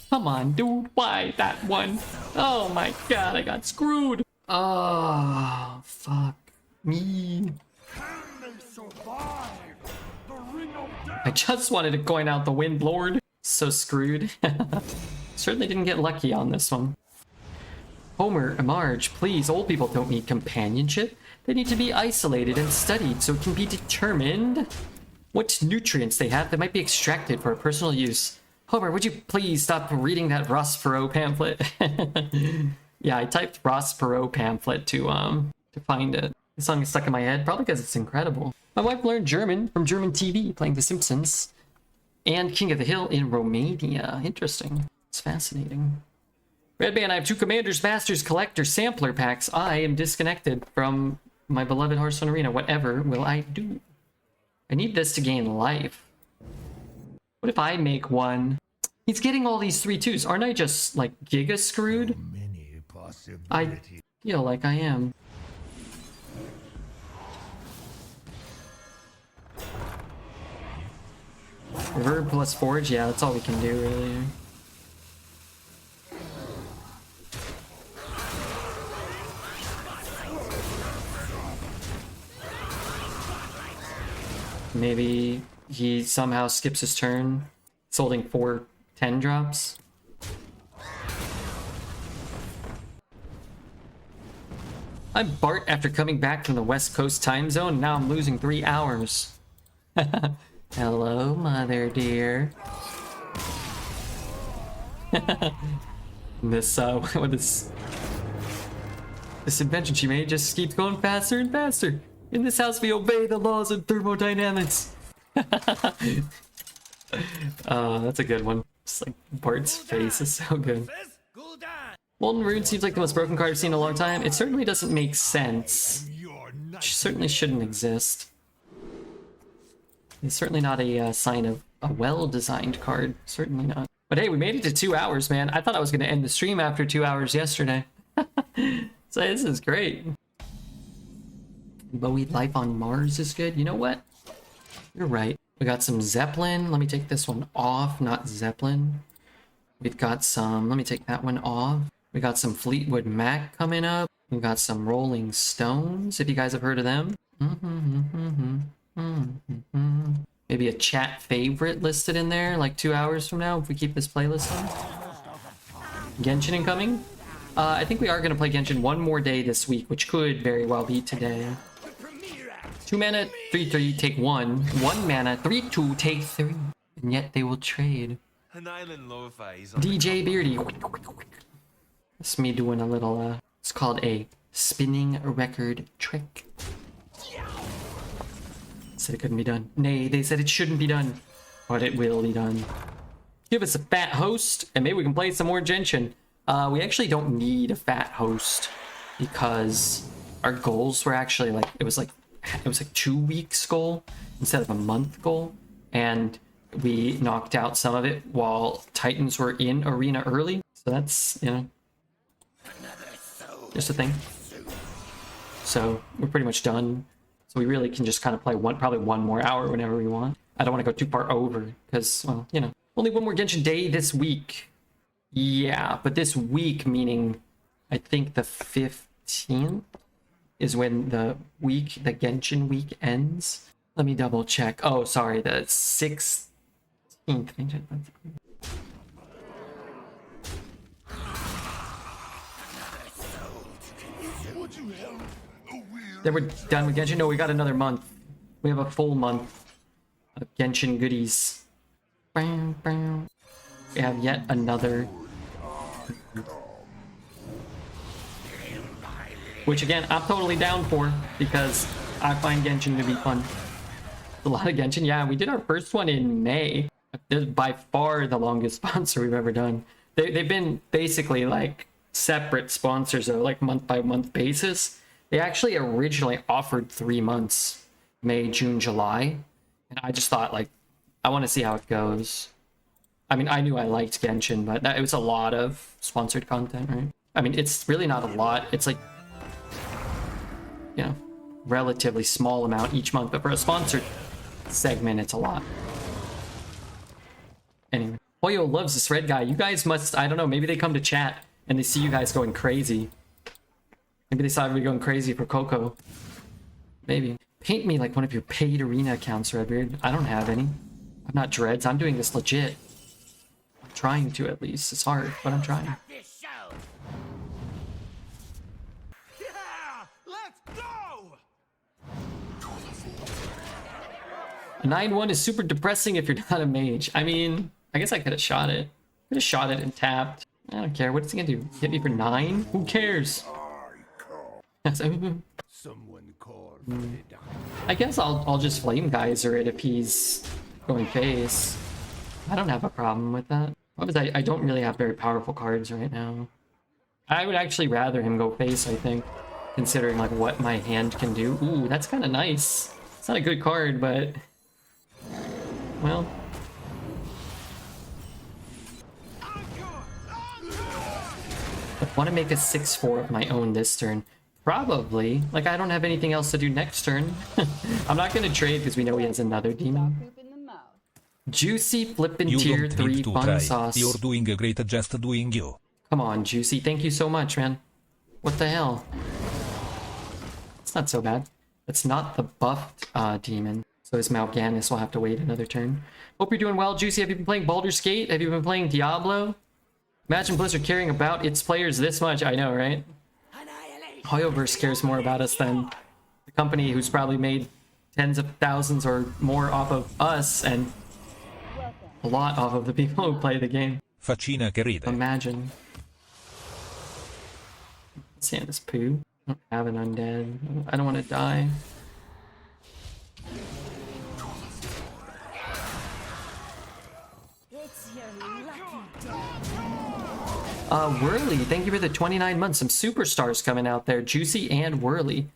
Come on, dude, why that one? Oh my god, I got screwed. Oh, fuck me. I just wanted to coin out the Wind Lord. So screwed. Certainly didn't get lucky on this one. Homer, Marge, please, old people don't need companionship. They need to be isolated and studied so it can be determined what nutrients they have that might be extracted for personal use. Homer, would you please stop reading that Ross Perot pamphlet? Yeah, I typed Ross Perot pamphlet to find it. The song is stuck in my head, probably because it's incredible. My wife learned German from German TV, playing The Simpsons and King of the Hill in Romania. Interesting. It's fascinating. Red Band, I have 2 Commander's Masters Collector Sampler Packs. I am disconnected from my beloved Hearthstone Arena. Whatever will I do? I need this to gain life. What if I make one? He's getting all these 3/2s. Aren't I just, like, giga screwed? I feel like I am. Reverb plus Forge, yeah, that's all we can do really. Maybe he somehow skips his turn. It's holding 4 10 drops. I'm Bart after coming back from the West Coast time zone. Now I'm losing 3 hours. Hello, mother dear. This what is this invention she made just keeps going faster and faster. In this house we obey the laws of thermodynamics. That's a good one. Just like Bart's face is so good. Molten Rune seems like the most broken card I've seen in a long time. It certainly doesn't make sense. It certainly shouldn't exist. It's certainly not a sign of a well-designed card. Certainly not. But hey, we made it to 2 hours, man. I thought I was going to end the stream after 2 hours yesterday. So this is great. Bowie Life on Mars is good. You know what? You're right. We got some Zeppelin. Let me take this one off, not Zeppelin. We've got some... Let me take that one off. We got some Fleetwood Mac coming up. We've got some Rolling Stones, if you guys have heard of them. Maybe a chat favorite listed in there, like 2 hours from now, if we keep this playlist on. Genshin incoming. I think we are going to play Genshin one more day this week, which could very well be today. 2 mana, 3/3, take 1. 1 mana, 3/2, take 3. And yet they will trade. An island lo-fi is on the DJ Beardy. It's me doing a little, it's called a spinning record trick. Said it couldn't be done. Nay, they said it shouldn't be done. But it will be done. Give us a fat host, and maybe we can play some more Genshin. We actually don't need a fat host, because our goals were actually like, it was like 2 weeks goal instead of a month goal. And we knocked out some of it while Titans were in arena early. So that's, you know, just a thing. So we're pretty much done. So we really can just kind of play probably one more hour whenever we want. I don't want to go too far over because, well, you know, only one more Genshin day this week. Yeah, but this week, meaning I think the 15th is when the Genshin week ends. Let me double check. Oh, sorry, the 16th. Then we're done with Genshin. No, we got another month. We have a full month of Genshin goodies. We have yet another. Which again, I'm totally down for, because I find Genshin to be fun. A lot of Genshin. Yeah, we did our first one in May. They're by far the longest sponsor we've ever done. They've been basically like separate sponsors, though, like month by month basis. They actually originally offered 3 months, May, June, July. And I just thought, like, I want to see how it goes. I mean, I knew I liked Genshin, but it was a lot of sponsored content, right? I mean, it's really not a lot. It's like, you know, relatively small amount each month. But for a sponsored segment, it's a lot. Anyway, Hoyo loves this red guy. You guys must, I don't know, maybe they come to chat and they see you guys going crazy. Maybe they saw everybody going crazy for Coco. Maybe. Paint me like one of your paid arena accounts, Redbeard. I don't have any. I'm not Dreads. I'm doing this legit. I'm trying to, at least. It's hard, but I'm trying. Yeah, let's go! A 9-1 is super depressing if you're not a mage. I mean, I guess I could have shot it. Could have shot it and tapped. I don't care. What's he gonna do? Hit me for 9? Who cares? Someone call I guess I'll just Flame Geyser it if he's going face. I don't have a problem with that. I don't really have very powerful cards right now. I would actually rather him go face, I think, considering like what my hand can do. Ooh, that's kind of nice. It's not a good card, but well. Want to make a 6/4 of my own this turn. Probably. Like, I don't have anything else to do next turn. I'm not going to trade because we know he has another demon. Juicy flippin' You tier don't 3 need to fun try. sauce. You're doing a great just doing you. Come on, Juicy. Thank you so much, man. What the hell? It's not so bad. It's not the buffed demon. So his Mal'Ganis will have to wait another turn. Hope you're doing well, Juicy. Have you been playing Baldur's Gate? Have you been playing Diablo? Imagine Blizzard caring about its players this much. I know, right? Hoyoverse cares more about us than the company who's probably made tens of thousands or more off of us and a lot off of the people who play the game. Faccina che ride. Imagine. Santa's poo. I don't have an undead. I don't want to die. It's your lucky day. Whirly, thank you for the 29 months. Some superstars coming out there. Juicy and Whirly.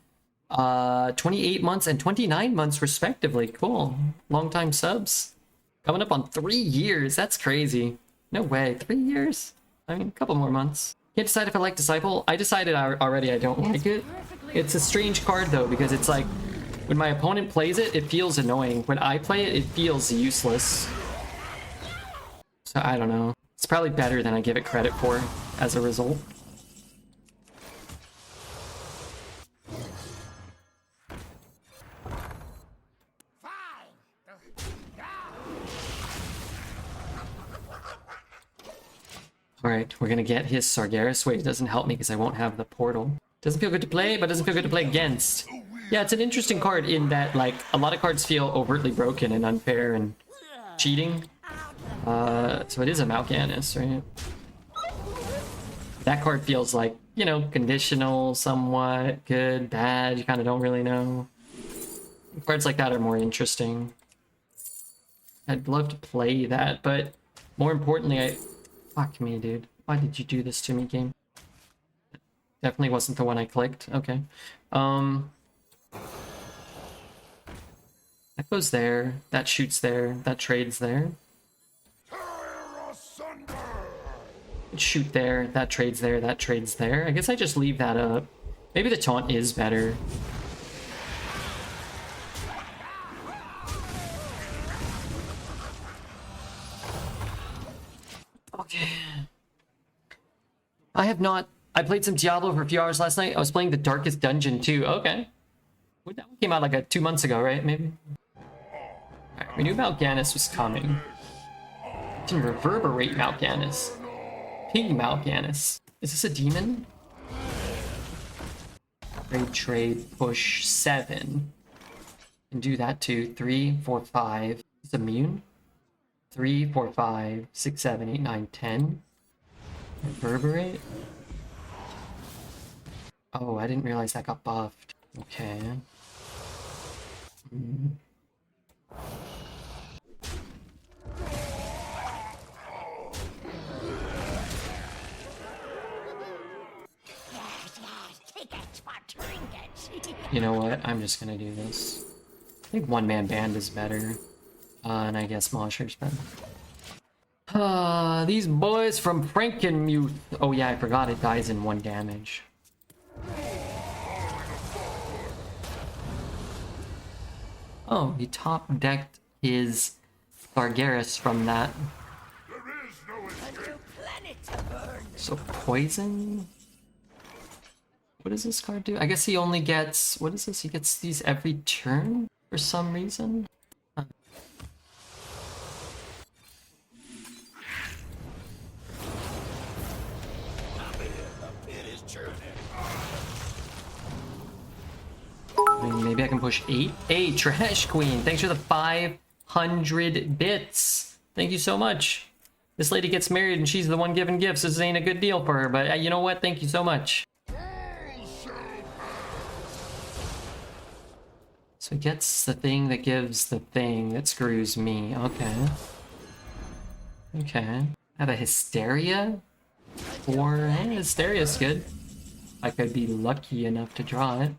28 months and 29 months respectively. Cool. Long time subs. Coming up on 3 years. That's crazy. No way. 3 years? I mean, a couple more months. Can't decide if I like Disciple. I decided already I don't like it. It's a strange card though, because it's like, when my opponent plays it, it feels annoying. When I play it, it feels useless. So I don't know. It's probably better than I give it credit for as a result. Alright, we're gonna get his Sargeras. Wait, it doesn't help me because I won't have the portal. Doesn't feel good to play, but doesn't feel good to play against. Yeah, it's an interesting card in that, like, a lot of cards feel overtly broken and unfair and cheating. So it is a Mal'Ganis, right? That card feels like, you know, conditional, somewhat, good, bad, you kind of don't really know. Cards like that are more interesting. I'd love to play that, but more importantly, Fuck me, dude. Why did you do this to me, game? Definitely wasn't the one I clicked. Okay. That goes there. That shoots there. That trades there. Shoot there. That trades there. That trades there. I guess I just leave that up. Maybe the taunt is better. Okay. I have not... I played some Diablo for a few hours last night. I was playing the Darkest Dungeon too. Okay. That one came out like 2 months ago, right? Maybe? Alright, we knew Mal'Ganis was coming. We can reverberate Mal'Ganis. Pig Mal'Ganis. Is this a demon? Trade, push 7. And do that too. 3, 4, 5. It's immune. 3, 4, 5, 6, 7, 8, 9, 10. Reverberate. Oh, I didn't realize that got buffed. Okay. You know what? I'm just gonna do this. I think one-man band is better. And I guess Mosher's better. These boys from Frankenmuth. Oh yeah, I forgot it dies in 1 damage. Oh, he top decked his Sargeras from that. So poison? What does this card do? I guess he only gets... What is this? He gets these every turn for some reason? Maybe I can push 8. Hey, Trash Queen, thanks for the 500 bits. Thank you so much. This lady gets married and she's the one giving gifts. This ain't a good deal for her, but you know what? Thank you so much. So he gets the thing that gives the thing that screws me. Okay. Okay. I have a Hysteria? Or, hey, Hysteria's good. I could be lucky enough to draw it.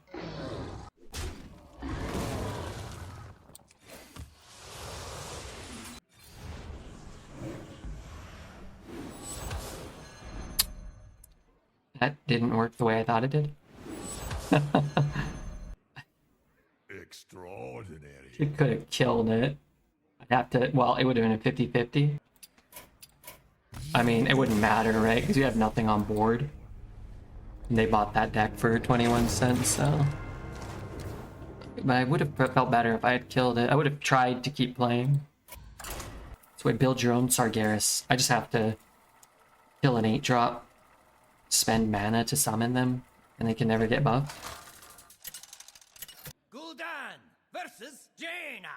That didn't work the way I thought it did. Extraordinary. It could have killed it. I'd have to, well, it would have been a 50-50. I mean, it wouldn't matter, right? Because you have nothing on board. And they bought that deck for 21 cents, so... But I would have felt better if I had killed it. I would have tried to keep playing. So I build your own Sargeras. I just have to kill an 8-drop, spend mana to summon them, and they can never get buffed. Gul'dan versus Jaina.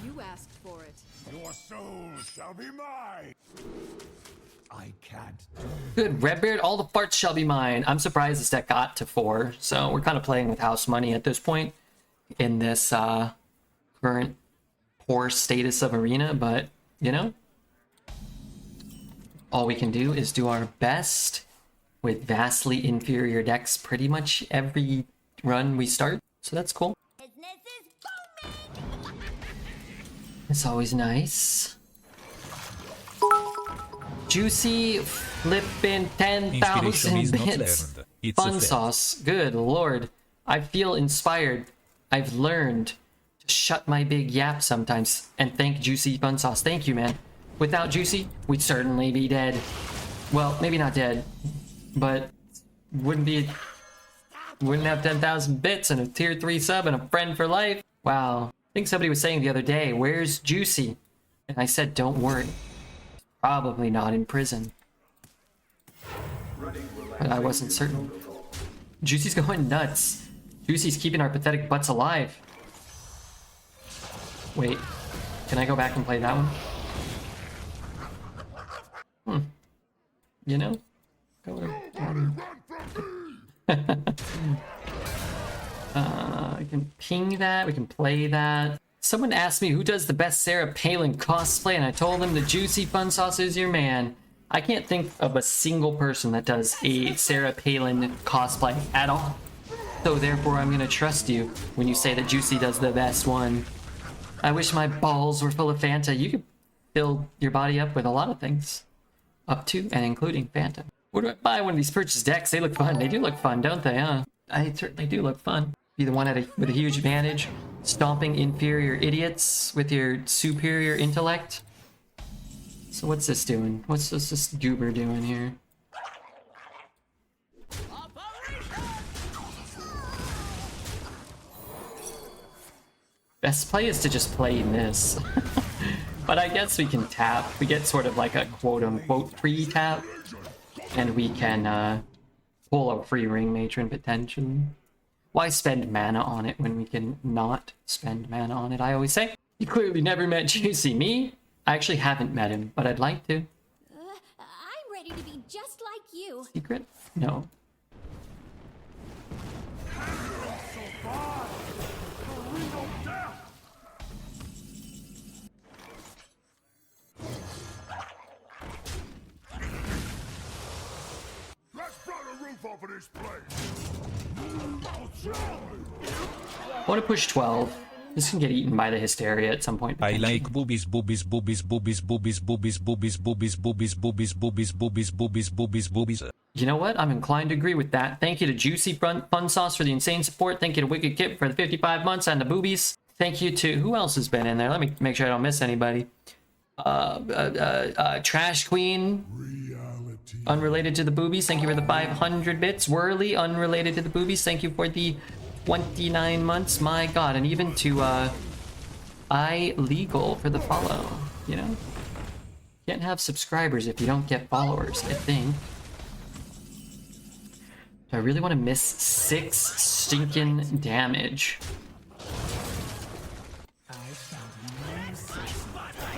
You asked for it. Your soul shall be mine. I can't. Good, Redbeard, all the farts shall be mine. I'm surprised this deck got to 4, so we're kind of playing with house money at this point in this current poor status of Arena, but, you know, all we can do is do our best with vastly inferior decks pretty much every run we start, so that's cool. It's always nice. Juicy flippin' 10,000 Inspiration is not bits. learned, it's Fun a fact. sauce. Good lord. I feel inspired. I've learned to shut my big yap sometimes and thank Juicy Fun Sauce. Thank you, man. Without Juicy, we'd certainly be dead. Well, maybe not dead, but wouldn't have 10,000 bits and a tier 3 sub and a friend for life. Wow. I think somebody was saying the other day, where's Juicy? And I said, don't worry. Probably not in prison. But I wasn't certain. Juicy's going nuts. Juicy's keeping our pathetic butts alive. Wait, can I go back and play that one? You know? I can ping that, we can play that. Someone asked me who does the best Sarah Palin cosplay, and I told them the Juicy Fun Sauce is your man. I can't think of a single person that does a Sarah Palin cosplay at all. So therefore I'm gonna trust you when you say that Juicy does the best one. I wish my balls were full of Fanta. You could fill your body up with a lot of things. Up to and including Fanta. Where do I buy one of these purchased decks? They look fun. They do look fun, don't they, huh? I certainly do look fun. Be the one with a huge advantage. Stomping inferior idiots with your superior intellect. So what's this doing? What's this goober doing here? Best play is to just play this. But I guess we can tap. We get sort of like a quote-unquote free tap. And we can pull a free ring matron potentially. Why spend mana on it when we can not spend mana on it, I always say. You clearly never met Juicy. Me? I actually haven't met him, but I'd like to. I'm ready to be just like you. Secret? No. Let's blow the roof off of this place. I want to push 12. This can get eaten by the Hysteria at some point. I potentially. like boobies, boobies, boobies, boobies, boobies, boobies, boobies, boobies, boobies, boobies, boobies, boobies, boobies, boobies, boobies. You know what? I'm inclined to agree with that. Thank you to Juicy Fun Sauce for the insane support. Thank you to Wicked Kip for the 55 months and the boobies. Thank you to... Who else has been in there? Let me make sure I don't miss anybody. Trash Queen. Unrelated to the boobies. Thank you for the 500 bits. Whirly. Unrelated to the boobies. Thank you for the 29 months. My god. And even to Legal for the follow. You know? Can't have subscribers if you don't get followers, I think. Do I really want to miss 6 stinking damage?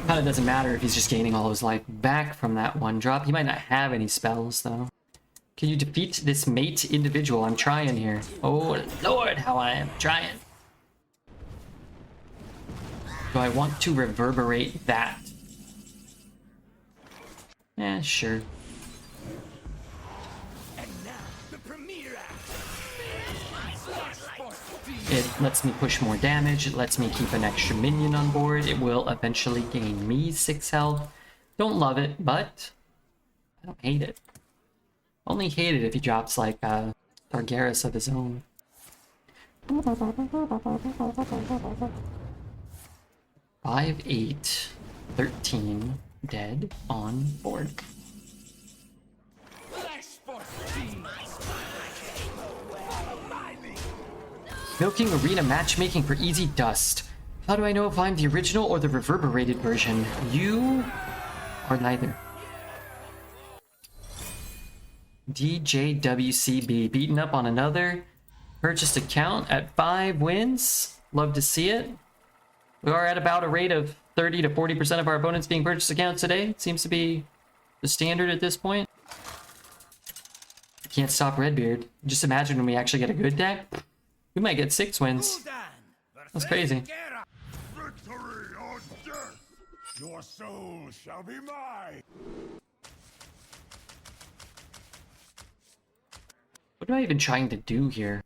Kind of doesn't matter if he's just gaining all his life back from that one drop. He might not have any spells, though. Can you defeat this mate individual? I'm trying here. Oh, Lord, how I am trying. Do I want to reverberate that? Eh, sure. It lets me push more damage, it lets me keep an extra minion on board, it will eventually gain me 6 health. Don't love it, but I don't hate it. Only hate it if he drops like Targaryen of his own. 5, 8, 13 dead on board. Milking Arena matchmaking for easy dust. How do I know if I'm the original or the reverberated version? You are neither. DJWCB beaten up on another purchased account at 5 wins. Love to see it. We are at about a rate of 30 to 40% of our opponents being purchased accounts today. Seems to be the standard at this point. Can't stop Redbeard. Just imagine when we actually get a good deck. We might get 6 wins. That's crazy. Victory or death! Your soul shall be mine! What am I even trying to do here?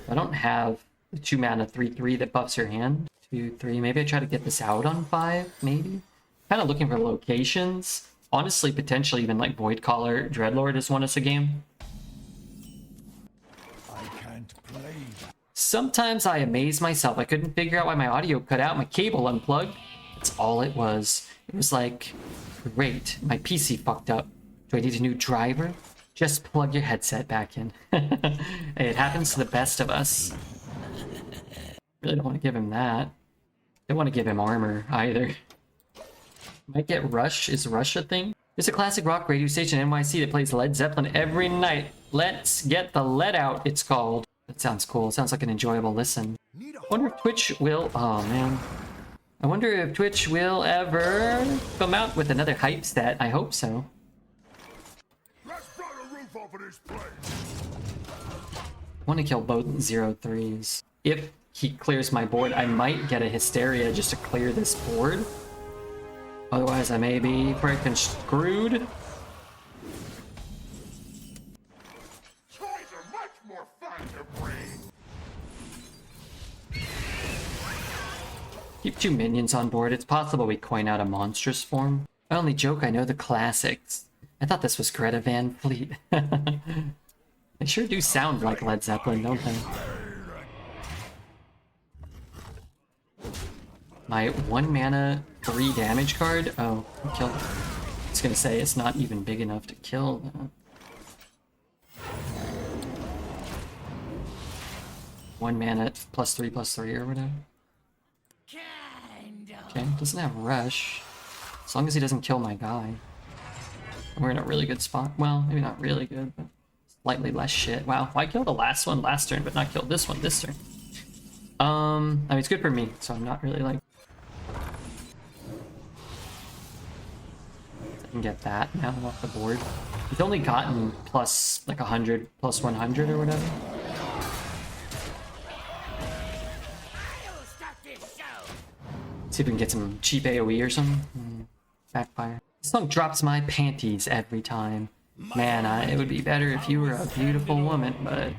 I don't have the 2 mana 3/3 that buffs your hand. 2, 3. Maybe I try to get this out on 5, maybe? Kind of looking for locations. Honestly, potentially even like Voidcaller, Dreadlord has won us a game. I can't play that. Sometimes I amaze myself. I couldn't figure out why my audio cut out, my cable unplugged. That's all it was. It was like, great, my PC fucked up. Do I need a new driver? Just plug your headset back in. Hey, it happens to the best of us. Really don't want to give him that. Don't want to give him armor either. Might get Rush. Is Rush a thing? There's a classic rock radio station in NYC that plays Led Zeppelin every night. Let's get the lead out, it's called. That sounds cool. Sounds like an enjoyable listen. I wonder if Twitch will... Oh, man. I wonder if Twitch will ever come out with another hype stat. I hope so. Let's blow the roof off of this place! I want to kill both 0/3s. If he clears my board, I might get a Hysteria just to clear this board. Otherwise, I may be freaking screwed. Toys are much more fun to bring! Keep 2 minions on board. It's possible we coin out a monstrous form. My only joke, I know the classics. I thought this was Greta Van Fleet. They sure do sound like Led Zeppelin, don't they? My 1 mana 3 damage card. Oh, I killed it. I was gonna say it's not even big enough to kill that. 1 mana +3/+3 or whatever. Okay, doesn't have rush. As long as he doesn't kill my guy. We're in a really good spot. Well, maybe not really good, but slightly less shit. Wow, I killed the last one last turn, but not killed this one this turn. I mean, it's good for me, so I'm not really like... I can get that now off the board. He's only gotten plus like 100, plus 100 or whatever. See if we can get some cheap AoE or something. Backfire. This song drops my panties every time. Man, it would be better if you were a beautiful woman, but...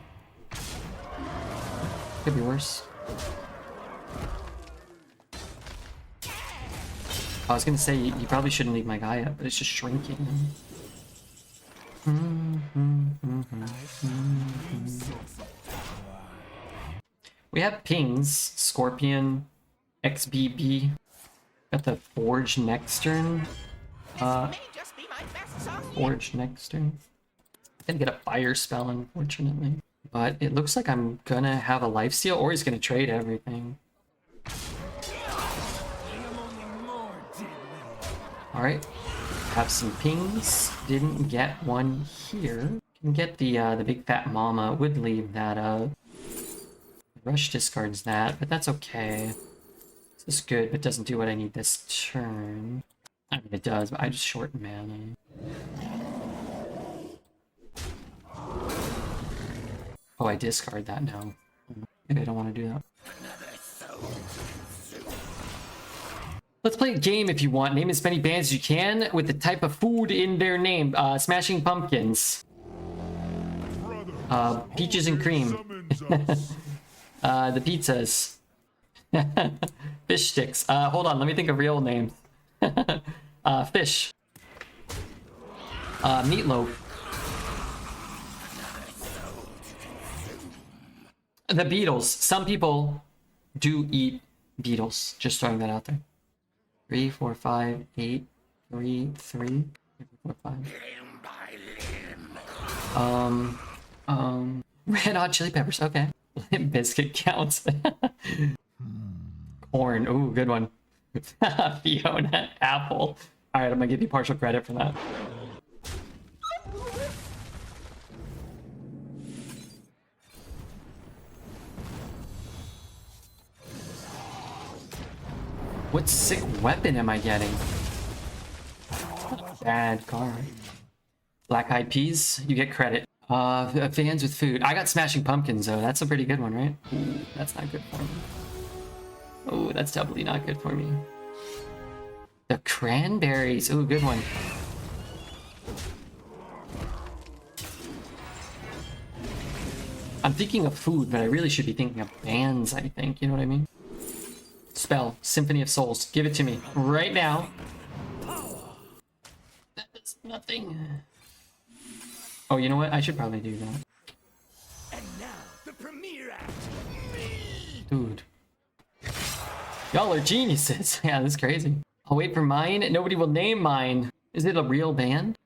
Could be worse. I was gonna say, you probably shouldn't leave my guy up, but it's just shrinking. We have pings. Scorpion, XBB. Got the Forge next turn. Forge next turn. Gonna get a fire spell, unfortunately. But it looks like I'm gonna have a lifesteal, or he's gonna trade everything. Alright. Have some pings. Didn't get one here. Can get the big fat mama. Would leave that Rush discards that, but that's okay. This is good, but doesn't do what I need this turn. I mean, it does, but I just short mana. Oh, I discard that now. Maybe I don't want to do that. Let's play a game if you want. Name as many bands as you can with the type of food in their name. Smashing Pumpkins. Peaches and cream. The pizzas. Fish sticks. Hold on, let me think of real names. Fish. Meatloaf. The beetles. Some people do eat beetles. Just throwing that out there. 3, 4, 5, 8, 3, 3, 4, 5. Red Hot Chili Peppers. Okay. Biscuit counts. Corn. Ooh, good one. Fiona. Apple. All right, I'm gonna give you partial credit for that. What sick weapon am I getting? Bad card. Black Eyed Peas, you get credit. Fans with food. I got Smashing Pumpkins though. That's a pretty good one, right? Ooh, that's not good for me. Oh, that's doubly not good for me. The Cranberries. Ooh, good one. I'm thinking of food, but I really should be thinking of bands, I think. You know what I mean? Spell. Symphony of Souls. Give it to me. Right now. That does nothing. Oh, you know what? I should probably do that. And now, the premiere act. Dude. Y'all are geniuses. Yeah, this is crazy. I'll wait for mine. Nobody will name mine. Is it a real band?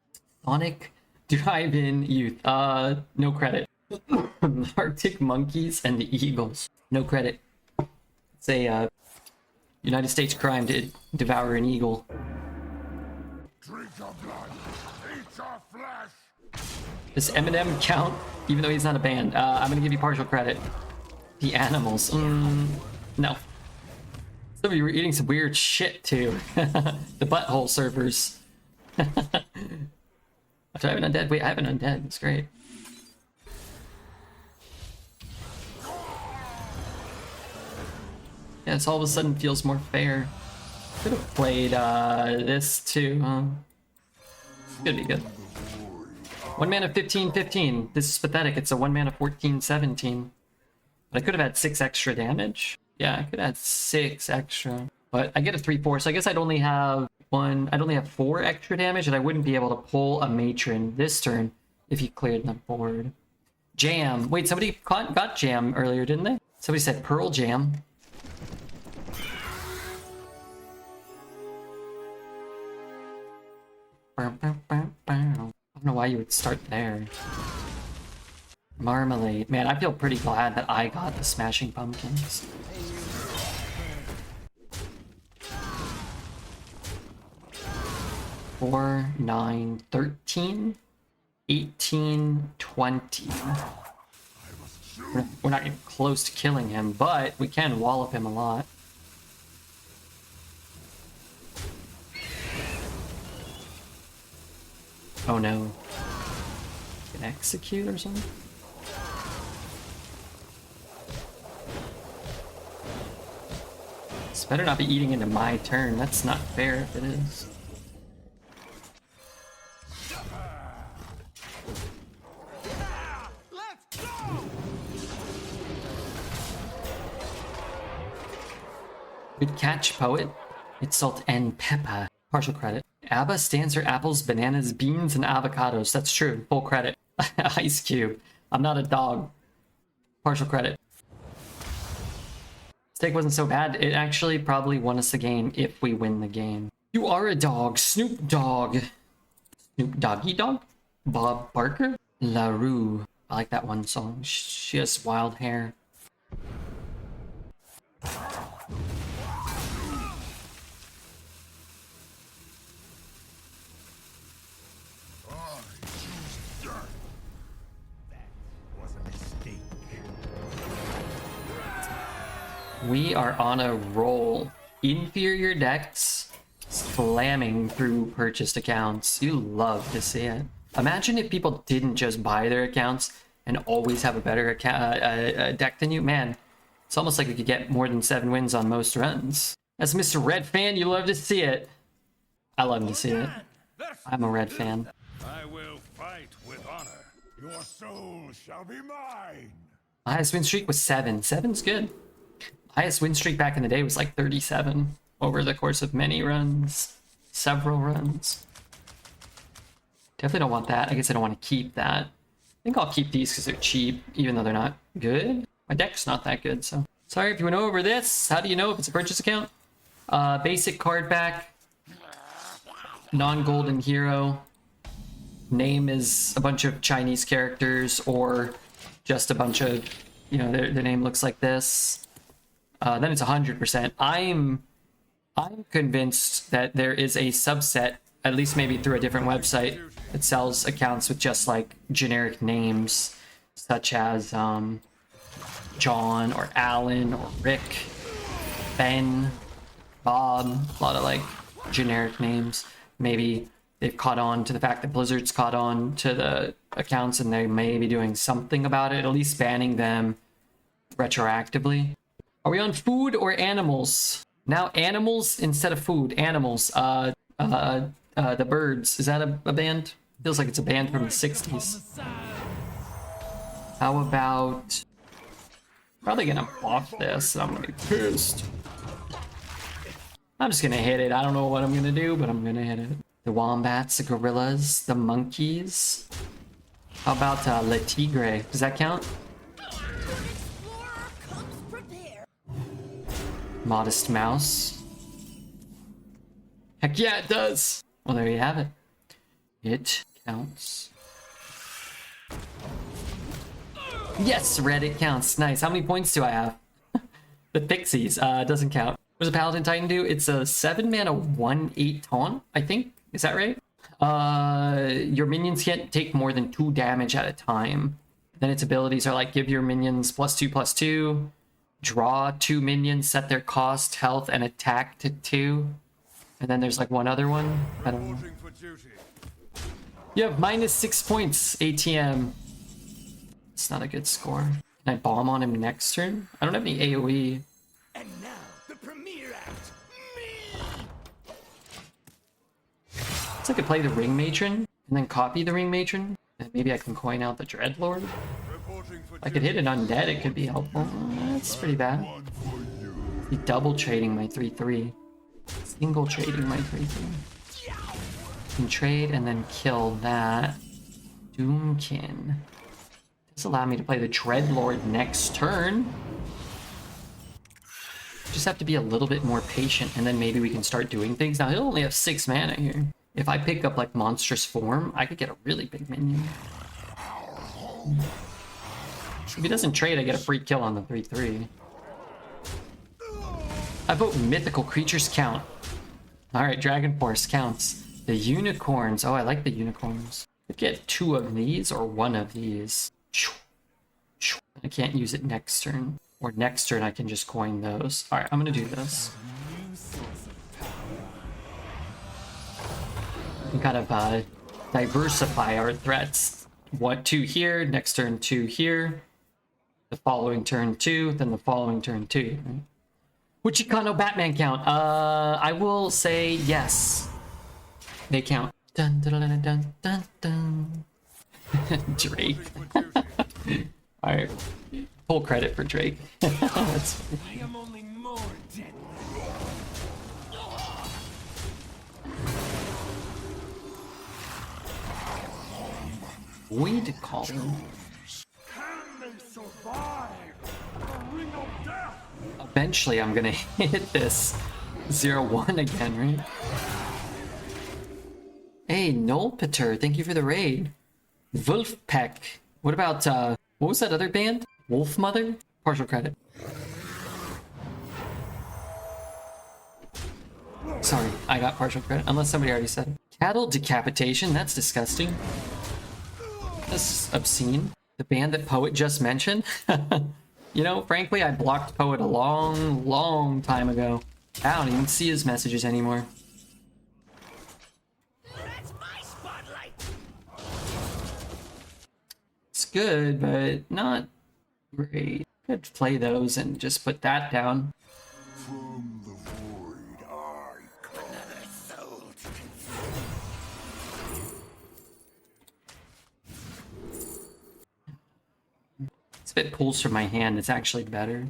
Sonic Drive-In Youth. No credit. Arctic Monkeys and the Eagles. No credit. It's a United States crime to devour an eagle. Drink your blood, eat your flesh. Does Eminem count? Even though he's not a band. I'm gonna give you partial credit. The Animals. No. Some of you were eating some weird shit too. The butthole servers. Do I have an undead? Wait, I have an undead. That's great. Yeah, this all of a sudden feels more fair. Could have played this too, huh? Could be good. 1 mana 15/15. This is pathetic. It's a 1 mana 14/17. But I could have had 6 extra damage. Yeah, I could have had 6 extra. But I get a 3/4, so I guess I'd only have 4 extra damage, and I wouldn't be able to pull a matron this turn if he cleared the board. Jam. Wait, somebody got Jam earlier, didn't they? Somebody said Pearl Jam. I don't know why you would start there. Marmalade. Man, I feel pretty glad that I got the Smashing Pumpkins. Four, 9, 13, 18, 20. We're not even close to killing him, but we can wallop him a lot. Oh no. Can execute or something? This better not be eating into my turn. That's not fair if it is. Let's go! Good catch, poet. It's salt and pepper. Partial credit. ABBA stands for apples, bananas, beans, and avocados. That's true. Full credit. Ice Cube. I'm not a dog. Partial credit. Steak wasn't so bad. It actually probably won us the game if we win the game. You are a dog. Snoop Dogg. Snoop Doggy Dog? Bob Barker? LaRue. I like that one song. She has wild hair. We are on a roll. Inferior decks slamming through purchased accounts. You love to see it. Imagine if people didn't just buy their accounts and always have a better deck than you. Man, it's almost like we could get more than 7 wins on most runs. As Mr. Red fan, you love to see it. I love to see it. I'm a Red fan. I will fight with honor. Your soul shall be mine. Highest win streak was 7. 7's good. Highest win streak back in the day was like 37 over the course of many runs, several runs. Definitely don't want that. I guess I don't want to keep that. I think I'll keep these because they're cheap, even though they're not good. my deck's not that good, so. Sorry if you went over this. How do you know if it's a purchase account? Basic card back. Non-golden hero. Name is a bunch of Chinese characters or just a bunch of, you know, their name looks like this. Then it's 100%. I'm convinced that there is a subset, at least maybe through a different website, that sells accounts with just like generic names, such as John or Alan or Rick, Ben, Bob, a lot of like generic names. Maybe they've caught on to the fact that Blizzard's caught on to the accounts and they may be doing something about it, at least banning them retroactively. Are we on food or animals? Now animals instead of food. Animals. The Birds. Is that a band? Feels like it's a band from the 60s. How about... Probably gonna buff this. I'm gonna be pissed. I'm just gonna hit it. I don't know what I'm gonna do, but I'm gonna hit it. The wombats, the gorillas, the monkeys. How about Le Tigre? Does that count? Modest mouse. Heck yeah, it does. Well, there you have it. It counts. Yes, red, it counts. Nice. How many points do I have? The pixies doesn't count. What does a Paladin Titan do? It's a 7-mana 1/8 taunt, I think. Is that right? Your minions can't take more than 2 damage at a time. Then its abilities are like give your minions +2/+2, draw 2 minions, set their cost, health, and attack to 2. And then there's like one other one. I don't know. You have -6 points, ATM. It's not a good score. Can I bomb on him next turn? I don't have any AoE. And now, the premiere act. Me! So I could play the Ring Matron and then copy the Ring Matron. And maybe I can coin out the Dreadlord. I could hit an undead, it could be helpful. That's pretty bad. Be double trading my 3/3. Single trading my 3/3. Can trade and then kill that. Doomkin. This allow me to play the Dreadlord next turn. Just have to be a little bit more patient and then maybe we can start doing things. Now he'll only have 6 mana here. If I pick up like Monstrous Form, I could get a really big minion. If he doesn't trade, I get a free kill on the 3/3. I vote Mythical Creatures count. Alright, Dragon Force counts. The Unicorns. Oh, I like the Unicorns. Could get 2 of these or 1 of these. I can't use it next turn. Or next turn I can just coin those. Alright, I'm gonna do this. We kind of diversify our threats. 2 here, next turn 2 here. The following turn 2, then the following turn 2. Right? Would Chicano Batman count? I will say yes. They count. Dun, dun, dun, dun, dun, dun. Drake. Alright. Full credit for Drake. That's I am only more deadly. Void Column. Can they survive the ring of death? Eventually I'm gonna hit this 0-1 again, right? Hey, Nolpeter, thank you for the raid. Wolfpack. What about, what was that other band? Wolf Mother? Partial credit. Sorry, I got partial credit, unless somebody already said it. Cattle Decapitation, that's disgusting. That's obscene. The band that Poet just mentioned? You know, frankly, I blocked Poet a long time ago. I don't even see his messages anymore. That's my spotlight. It's good, but not great. Could play those and just put that down. From the void, I come. Another soul to If it pulls from my hand, it's actually better.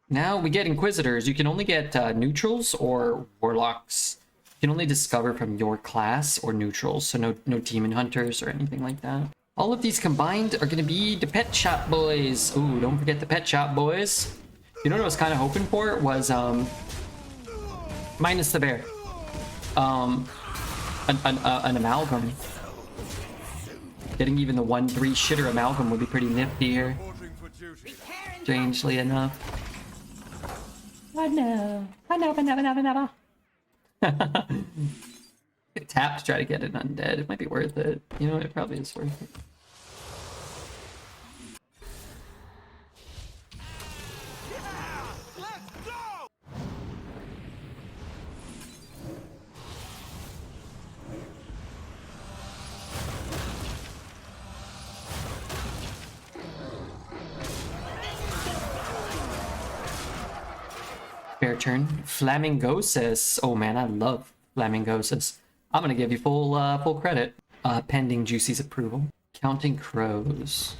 Now we get Inquisitors. You can only get neutrals or Warlocks. You can only discover from your class or neutrals, so no Demon Hunters or anything like that. All of these combined are gonna be the Pet Shop Boys. Ooh, don't forget the Pet Shop Boys. You know what I was kind of hoping for was minus the bear. An amalgam. Getting even the 1/3 shitter amalgam would be pretty nifty here. Strangely enough. I know. Tap to try to get it undead. It might be worth it. You know, it probably is worth it. Fair turn. Flamingosis. Oh man, I love Flamingosis. I'm gonna give you full credit. Pending Juicy's approval. Counting crows.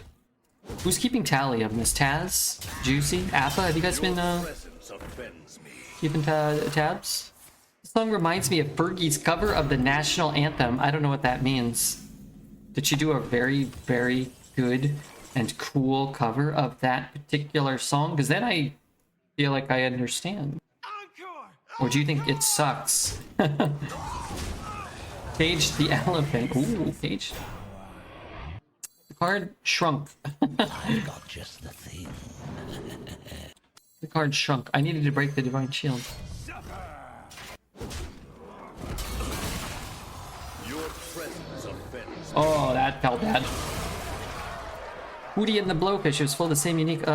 Who's keeping tally of this? Taz? Juicy? Appa? Have you guys been keeping tabs? This song reminds me of Fergie's cover of the national anthem. I don't know what that means. Did she do a very, very good and cool cover of that particular song? Because then I feel like I understand. Or do you think it sucks? Cage the elephant. Ooh, Cage. The card shrunk. I've got just the thing. The card shrunk. I needed to break the divine shield. Oh, that felt bad. Hootie and the Blowfish was full of the same unique,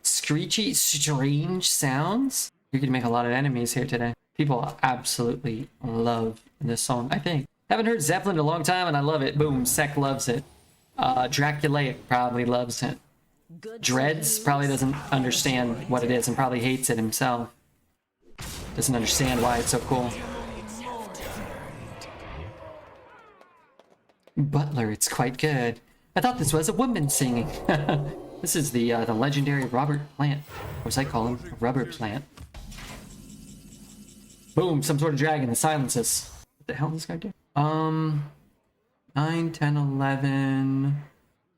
screechy, strange sounds. You're gonna make a lot of enemies here today. People absolutely love this song, I think. Haven't heard Zeppelin in a long time and I love it. Boom, Sec loves it. Draculaic probably loves it. Dreads probably doesn't understand what it is and probably hates it himself. Doesn't understand why it's so cool. Butler, it's quite good. I thought this was a woman singing. This is the legendary Robert Plant. Or as I call him, Rubber Plant. Boom, some sort of dragon that silences. What the hell does this guy do? 9, 10, 11,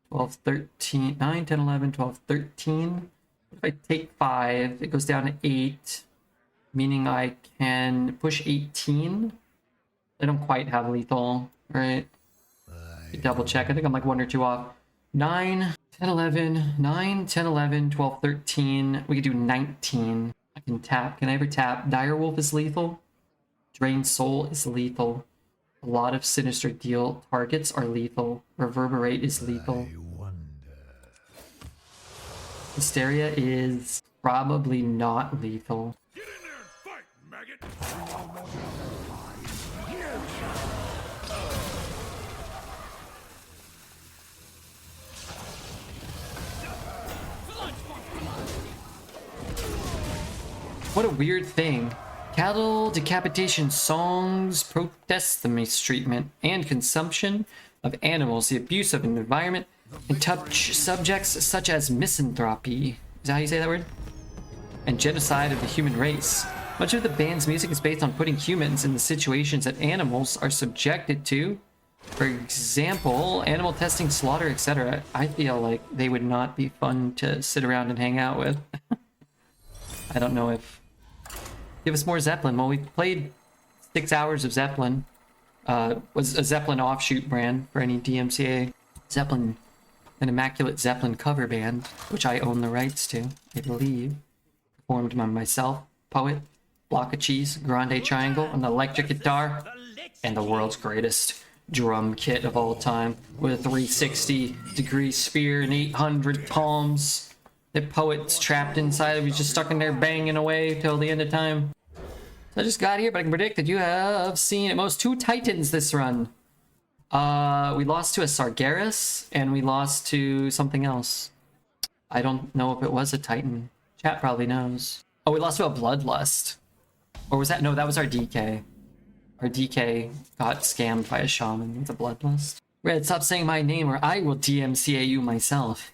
12, 13. 9, 10, 11, 12, 13. What if I take 5? It goes down to 8. Meaning I can push 18. I don't quite have lethal, right? Double check. I think I'm like 1 or 2 off. 9, 10, 11, 9, 10, 11, 12, 13. We could do 19. I can tap. Can I ever tap? Direwolf is lethal. Drain Soul is lethal. A lot of Sinister Deal targets are lethal. Reverberate is lethal. Hysteria is probably not lethal. Get in there and fight, maggot! What a weird thing. Cattle decapitation songs protest the mistreatment and consumption of animals, the abuse of an environment, and touch subjects such as misanthropy. Is that how you say that word? And genocide of the human race. Much of the band's music is based on putting humans in the situations that animals are subjected to. For example, animal testing, slaughter, etc. I feel like they would not be fun to sit around and hang out with. I don't know if... Give us more Zeppelin. Well, we played 6 hours of Zeppelin. Was a Zeppelin offshoot brand for any DMCA. Zeppelin, an Immaculate Zeppelin cover band, which I own the rights to, I believe. Performed by myself, Poet, Block of Cheese, Grande Triangle, an electric guitar, and the world's greatest drum kit of all time, with a 360-degree sphere and 800 palms. The Poet's trapped inside. He's just stuck in there banging away till the end of time. So I just got here, but I can predict that you have seen at most 2 Titans this run. We lost to a Sargeras, and we lost to something else. I don't know if it was a Titan. Chat probably knows. Oh, we lost to a Bloodlust. Or was that? No, that was our DK. Our DK got scammed by a shaman with a Bloodlust. Red, stop saying my name or I will DMCA you myself.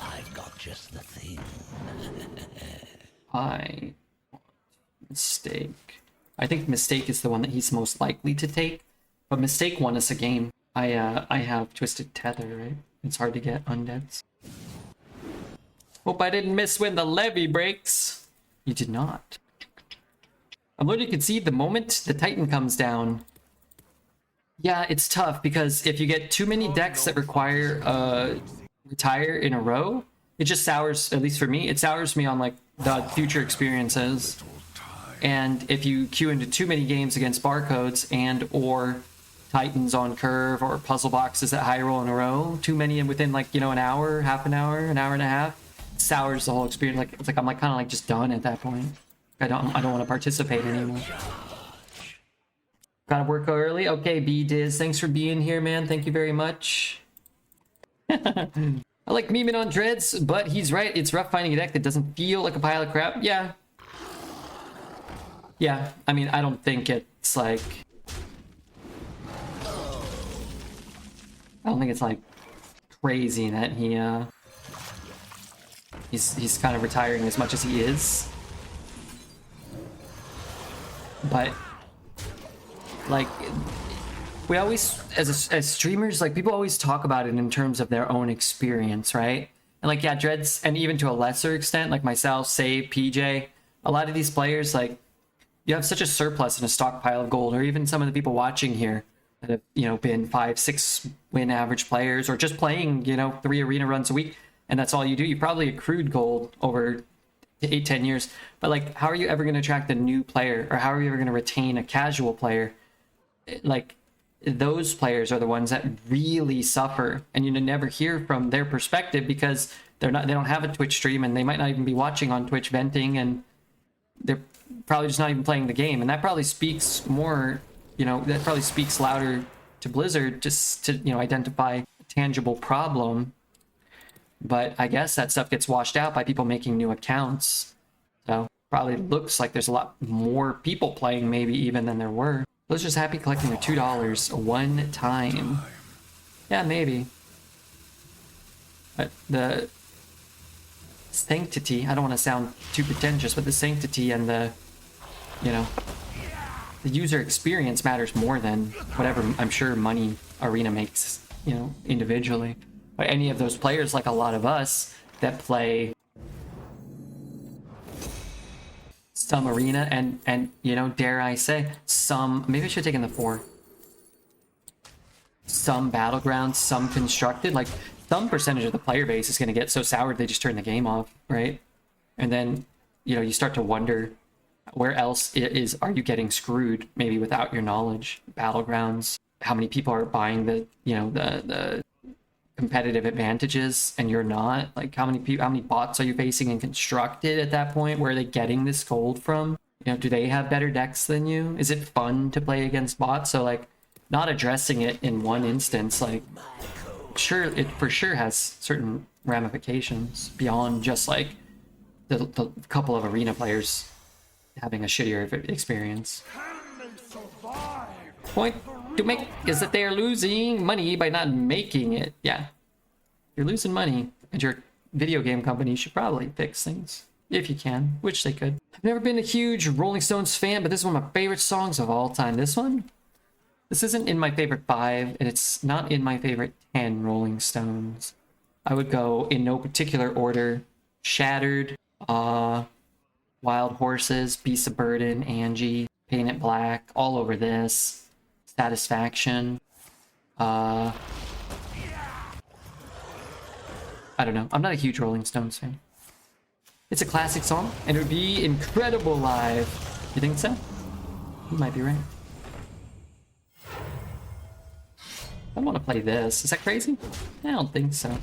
I've got just the thing. I want mistake. I think Mistake is the one that he's most likely to take. But Mistake won us a game. I have Twisted Tether, right? It's hard to get undeads. Hope I didn't miss when the levy breaks. You did not. I'm literally to concede the moment the Titan comes down. Yeah, it's tough because if you get too many decks that require retire in a row, it just sours, at least for me, it sours me on like the future experiences. And if you queue into too many games against barcodes and or Titans on curve or puzzle boxes that high roll in a row, too many within like, you know, an hour, half an hour, an hour and a half, it sours the whole experience. Like it's like I'm like kind of like just done at that point. I don't want to participate anymore. Gotta work early. Okay, B-Diz, thanks for being here, man. Thank you very much. I like memeing on Dreads, but he's right. It's rough finding a deck that doesn't feel like a pile of crap. Yeah. Yeah, I mean, I don't think it's like... I don't think it's like crazy that he's kind of retiring as much as he is. But like we always as streamers, like people always talk about it in terms of their own experience, right? And like, yeah, Dreads, and even to a lesser extent, like myself, Save, PJ, a lot of these players, like you have such a surplus and a stockpile of gold, or even some of the people watching here that have, you know, been 5-6 win average players, or just playing, you know, 3 arena runs a week, and that's all you do. You probably accrued gold over 8-10 years, but like, how are you ever going to attract a new player, or how are you ever going to retain a casual player? Like, those players are the ones that really suffer, and you never hear from their perspective because they don't have a Twitch stream, and they might not even be watching on Twitch venting, and they're probably just not even playing the game. And that probably speaks more, you know, that probably speaks louder to Blizzard just to, you know, identify a tangible problem. But I guess that stuff gets washed out by people making new accounts. So probably looks like there's a lot more people playing maybe even than there were. Blizzard's just happy collecting their $2 one time. Yeah, maybe. But the sanctity, I don't want to sound too pretentious, but the sanctity and the, you know, the user experience matters more than whatever, I'm sure, money Arena makes, you know, individually. But any of those players, like a lot of us that play some Arena and you know, dare I say, some, maybe I should have taken the 4. Some Battlegrounds, some Constructed, like some percentage of the player base is going to get so soured they just turn the game off, right? And then, you know, you start to wonder where else are you getting screwed, maybe without your knowledge. Battlegrounds, how many people are buying the, you know, the competitive advantages and you're not? Like, how many bots are you facing in Constructed at that point? Where are they getting this gold from? You know, do they have better decks than you? Is it fun to play against bots? So like, not addressing it in one instance, like, sure, it for sure has certain ramifications beyond just like the couple of Arena players having a shittier experience. Point to make is that they are losing money by not making it. Yeah, you're losing money, and your video game company should probably fix things if you can, which they could. I've never been a huge Rolling Stones fan, but this is one of my favorite songs of all time. This isn't in my favorite 5, and it's not in my favorite 10 Rolling Stones. I would go in no particular order: Shattered, Wild Horses, Beast of Burden, Angie, Paint It Black, All Over This, Satisfaction. I don't know. I'm not a huge Rolling Stones fan. It's a classic song, and it would be incredible live. You think so? You might be right. I don't want to play this. Is that crazy? I don't think so.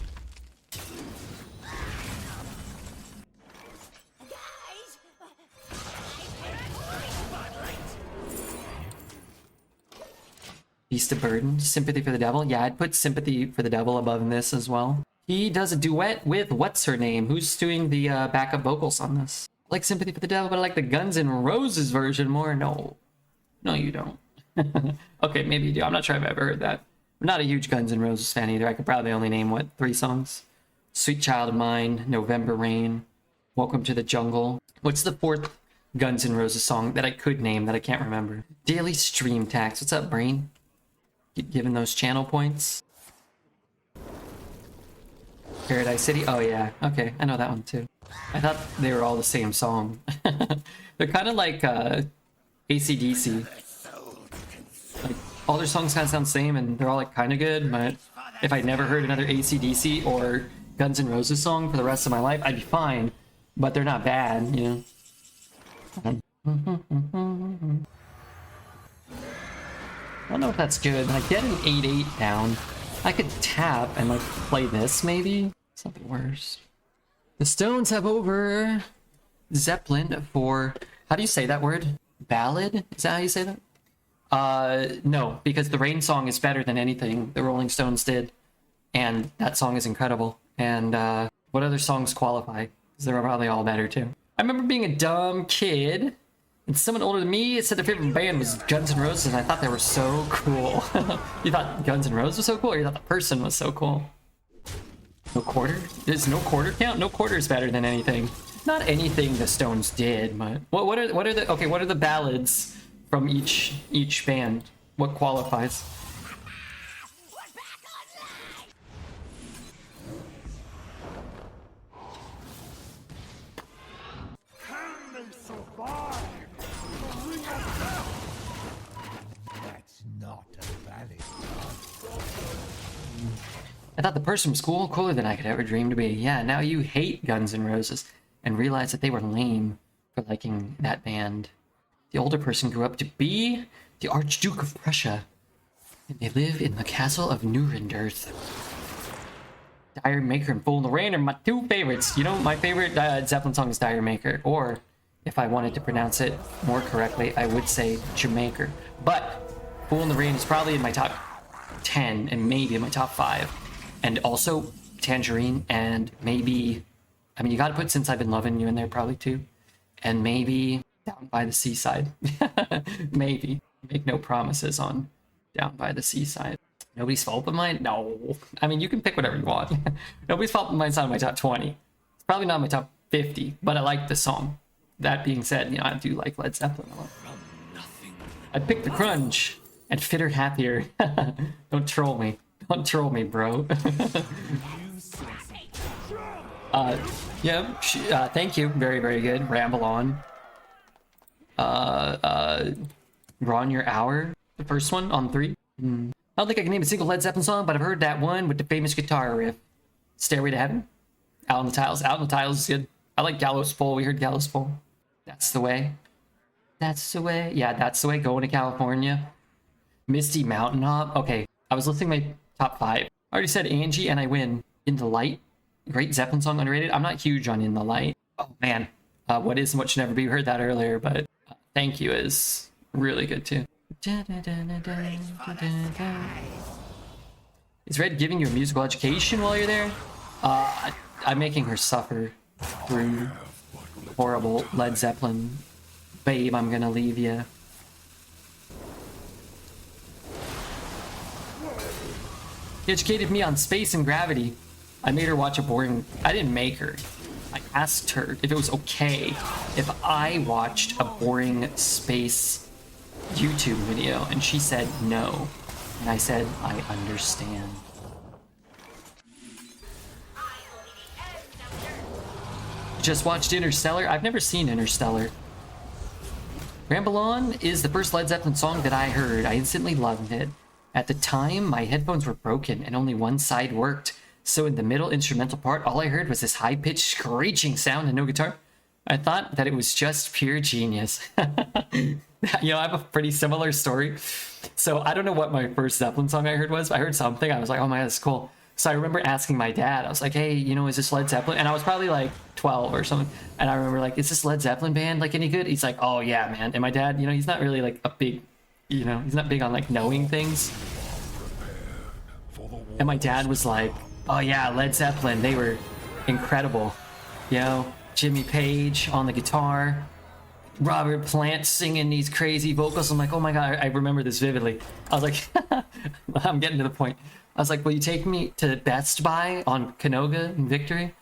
Beast of Burden, Sympathy for the Devil. Yeah, I'd put Sympathy for the Devil above this as well. He does a duet with what's her name? Who's doing the backup vocals on this? I like Sympathy for the Devil, but I like the Guns N' Roses version more. No, you don't. Okay, maybe you do. I'm not sure I've ever heard that. I'm not a huge Guns N' Roses fan either. I could probably only name, what, 3 songs? Sweet Child of Mine, November Rain, Welcome to the Jungle. What's the 4th Guns N' Roses song that I could name that I can't remember. Daily stream tax. What's up, Brain? Giving those channel points. Paradise City. Oh yeah. Okay, I know that one too. I thought they were all the same song. They're kind of like AC/DC. Like all their songs kind of sound the same, and they're all like kind of good. But if I'd never heard another AC/DC or Guns N' Roses song for the rest of my life, I'd be fine. But they're not bad, you know. I don't know if that's good. Like getting 8/8 down, I could tap and like play this maybe. Something worse. The Stones have over Zeppelin for, how do you say that word? Ballad? Is that how you say that? No, because the Rain song is better than anything the Rolling Stones did, and that song is incredible. And what other songs qualify? Because they're probably all better too. I remember being a dumb kid, and someone older than me said their favorite band was Guns N' Roses, and I thought they were so cool. You thought Guns N' Roses was so cool, or you thought the person was so cool? No quarter? There's no quarter count? No quarter is better than anything. Not anything the Stones did, but what are the ballads from each band? What qualifies? That's not a valid. I thought the person was cool, cooler than I could ever dream to be. Yeah, now you hate Guns N' Roses and realize that they were lame for liking that band. The older person grew up to be the Archduke of Prussia, and they live in the castle of Nuremberg. Dire Maker and Fool in the Rain are my two favorites. You know, my favorite Zeppelin song is Dire Maker, or if I wanted to pronounce it more correctly, I would say Jamaica. But Fool in the Rain is probably in my top 10 and maybe in my top 5. And also Tangerine, and maybe, I mean, you gotta put Since I've Been Loving You in there probably too. And maybe Down by the Seaside. Maybe. Make no promises on Down by the Seaside. Nobody's Fault But Mine? No. I mean, you can pick whatever you want. Nobody's Fault But Mine's not in my top 20. It's probably not in my top 50, but I like the song. That being said, you know, I do like Led Zeppelin a lot. I'd pick The Crunch and Fitter Happier. Don't troll me. Don't troll me, bro. Yeah, thank you. Very, very good. Ramble on. Ron Your Hour, the first one on 3. I don't think I can name a single Led Zeppelin song, but I've heard that one with the famous guitar riff. Stairway to Heaven. Out on the Tiles. Out on the Tiles is good. I like Gallows Pole. We heard Gallows Pole. That's the Way. That's the Way. Yeah, That's the Way. Going to California. Misty Mountain Hop. Okay, I was listing my top 5. I already said Angie and I Win. In the Light. Great Zeppelin song, underrated. I'm not huge on In the Light. Oh, man. What Is and What Should Never Be. We heard that earlier, but Thank You is really good, too. Is Red giving you a musical education while you're there? I'm making her suffer through horrible Led Zeppelin. Babe, I'm gonna leave you. He educated me on space and gravity. I made her watch a boring... I didn't make her. I asked her if it was okay if I watched a boring space YouTube video, and she said no. And I said, I understand. Just watched Interstellar? I've never seen Interstellar. Ramble On is the first Led Zeppelin song that I heard. I instantly loved it. At the time, my headphones were broken and only one side worked. So in the middle instrumental part, all I heard was this high-pitched screeching sound and no guitar. I thought that it was just pure genius. You know, I have a pretty similar story. So I don't know what my first Zeppelin song I heard was, but I heard something. I was like, oh my God, that's cool. So I remember asking my dad, I was like, hey, you know, is this Led Zeppelin? And I was probably like 12 or something. And I remember like, is this Led Zeppelin band like any good? He's like, oh yeah, man. And my dad, you know, he's not really like a big, you know, he's not big on like knowing things. And my dad was like, oh yeah, Led Zeppelin, they were incredible. You know, Jimmy Page on the guitar, Robert Plant singing these crazy vocals. I'm like, oh my God, I remember this vividly. I was like, I'm getting to the point. I was like, will you take me to Best Buy on Canoga and Victory?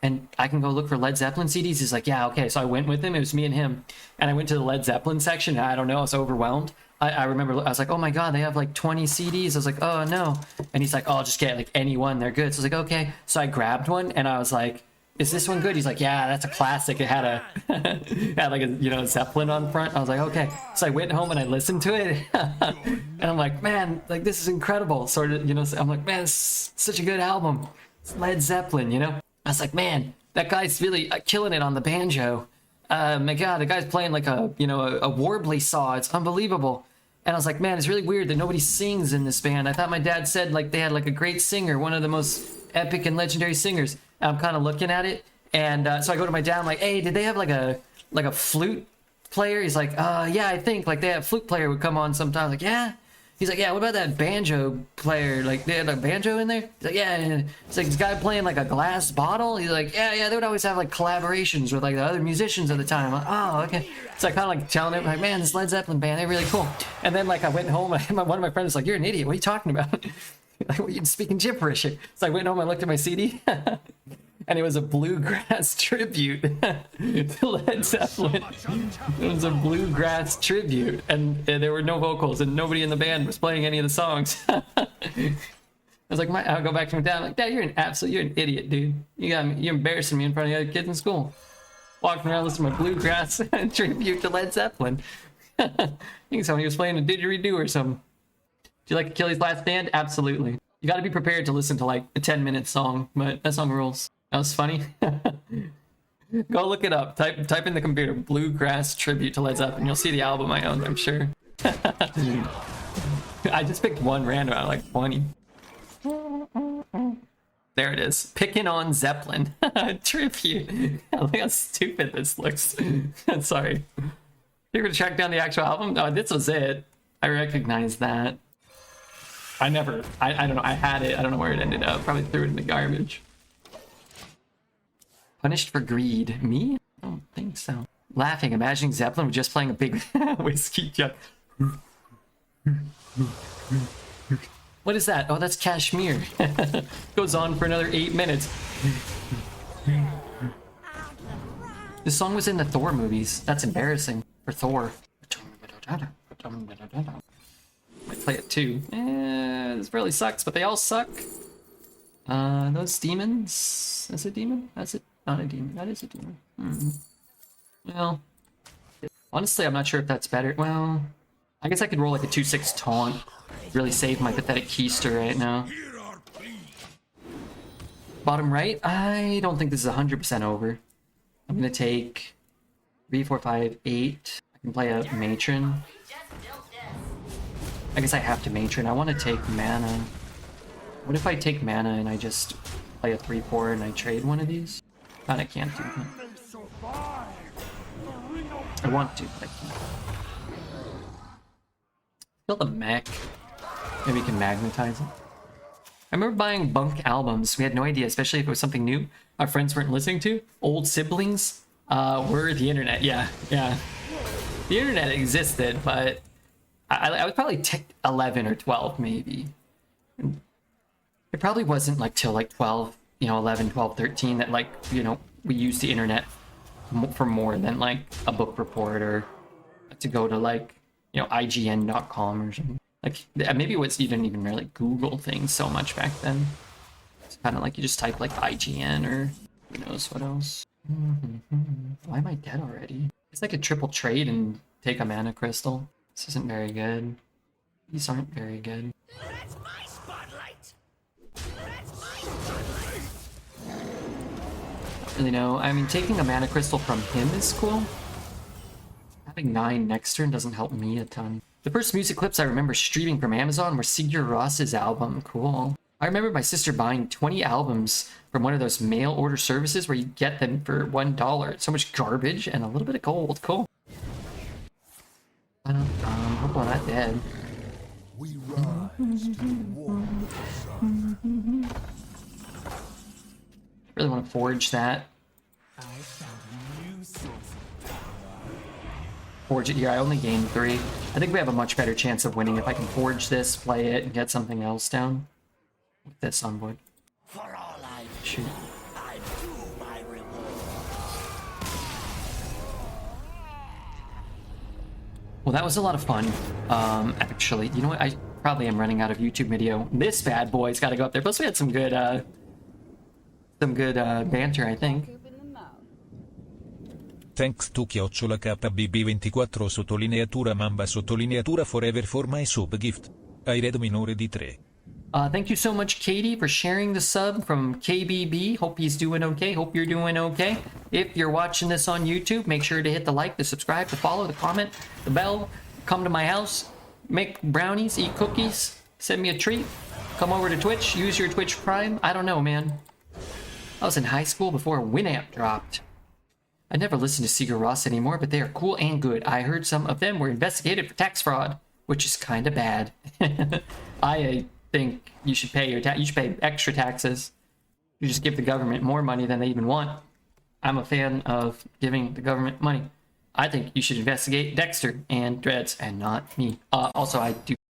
and I can go look for Led Zeppelin CDs. He's like, yeah, okay. So I went with him. It was me and him. And I went to the Led Zeppelin section. And I don't know. I was overwhelmed. I remember I was like, oh my God, they have like 20 CDs. I was like, oh no. And he's like, oh, I'll just get like any one. They're good. So I was like, okay. So I grabbed one and I was like, is this one good? He's like, yeah, that's a classic. It had a, it had like a, you know, Zeppelin on front. I was like, okay. So I went home and I listened to it. And I'm like, man, like this is incredible. Sort of, you know, I'm like, man, it's such a good album. It's Led Zeppelin, you know? I was like, man, that guy's really killing it on the banjo. My God, the guy's playing like a, you know, a warbly saw. It's unbelievable. And I was like, man, it's really weird that nobody sings in this band. I thought my dad said like they had like a great singer, one of the most epic and legendary singers. And I'm kind of looking at it. And so I go to my dad, I'm like, hey, did they have like a flute player? He's like, yeah, I think like they had a flute player would come on sometimes. Like, yeah. He's like, yeah, what about that banjo player? Like, they had a banjo in there? He's like, yeah. It's like this guy playing like a glass bottle. He's like, yeah, they would always have like collaborations with like the other musicians at the time. I'm like, oh, okay. So I kind of like telling him, like, man, this Led Zeppelin band, they're really cool. And then like I went home, and one of my friends was like, you're an idiot. What are you talking about? Like, what are you speaking gibberish here? So I went home, I looked at my CD, and it was a bluegrass tribute to Led Zeppelin. It was a bluegrass tribute, and there were no vocals, and nobody in the band was playing any of the songs. I was like, I'll go back to my dad. I'm like, Dad, you're an idiot, dude. You're embarrassing me in front of the other kids in school. Walking around listening to my bluegrass tribute to Led Zeppelin. I think somebody was playing a didgeridoo or something. Do you like Achilles' Last Stand? Absolutely. You got to be prepared to listen to like a 10-minute song, but that song rules. That was funny. Go look it up. Type in the computer, bluegrass tribute to Led Zeppelin. You'll see the album I own, I'm sure. I just picked one random out of like 20. There it is. Picking on Zeppelin. Tribute. Look how stupid this looks. Sorry. You're gonna track down the actual album? Oh, this was it. I recognize that. I don't know. I had it. I don't know where it ended up. Probably threw it in the garbage. Punished for greed. Me? I don't think so. Laughing, imagining Zeppelin was just playing a big whiskey jug. What is that? Oh, that's Kashmir. Goes on for another 8 minutes. This song was in the Thor movies. That's embarrassing for Thor. Might play it too. This really sucks, but they all suck. Those demons. Is it a demon? That's it. Not a demon. That is a demon. Well, honestly, I'm not sure if that's better. Well, I guess I could roll like a 2/6 taunt. Really save my pathetic keister right now. Bottom right. I don't think this is 100% over. I'm gonna take 3, 4, 5, 8. I can play a matron. I guess I have to matron. I want to take mana. What if I take mana and I just play a 3/4 and I trade one of these? Kinda can't do that. I want to, but I can't. Kill the mech. Maybe we can magnetize it. I remember buying bunk albums. We had no idea, especially if it was something new our friends weren't listening to. Old siblings were the internet. Yeah. The internet existed, but I was probably 11 or 12, maybe. It probably wasn't like till like 12, 11, 12, 13 that like, we used the internet for more than like a book report or to go to like, IGN.com or something. Like maybe you didn't even really Google things so much back then. It's kind of like you just type like IGN or who knows what else. Why am I dead already? It's like a triple trade and take a mana crystal. This isn't very good. These aren't very good. That's my spotlight. That's my spotlight. Don't really know. I mean, taking a mana crystal from him is cool. Having 9 next turn doesn't help me a ton. The first music clips I remember streaming from Amazon were Sigur Ros's album. Cool. I remember my sister buying 20 albums from one of those mail order services where you get them for $1. So much garbage and a little bit of gold. Cool. Hope I'm not dead. We rise to the war of the sun. I really want to forge that. Forge it here. I only gained 3. I think we have a much better chance of winning if I can forge this, play it, and get something else down. With this on board. For all I Shoot. I do my Well, that was a lot of fun. Actually, you know what? I probably am running out of YouTube video. This bad boy's got to go up there. Plus, we had some good banter, I think. Thanks to chiocciola KBB24 sottolineatura mamba sottolineatura forever for my sub gift. I read minore di 3. Thank you so much, Katie, for sharing the sub from KBB. Hope he's doing okay. Hope you're doing okay. If you're watching this on YouTube, make sure to hit the like, the subscribe, the follow, the comment, the bell. Come to my house, make brownies, eat cookies, send me a treat. Come over to Twitch, use your Twitch Prime. I don't know, man. I was in high school before Winamp dropped. I never listen to Sigur Rós anymore, but they are cool and good. I heard some of them were investigated for tax fraud, which is kind of bad. I think you should pay you should pay extra taxes. You just give the government more money than they even want. I'm a fan of giving the government money. I think you should investigate Dexter and Dreads and not me. Also, I do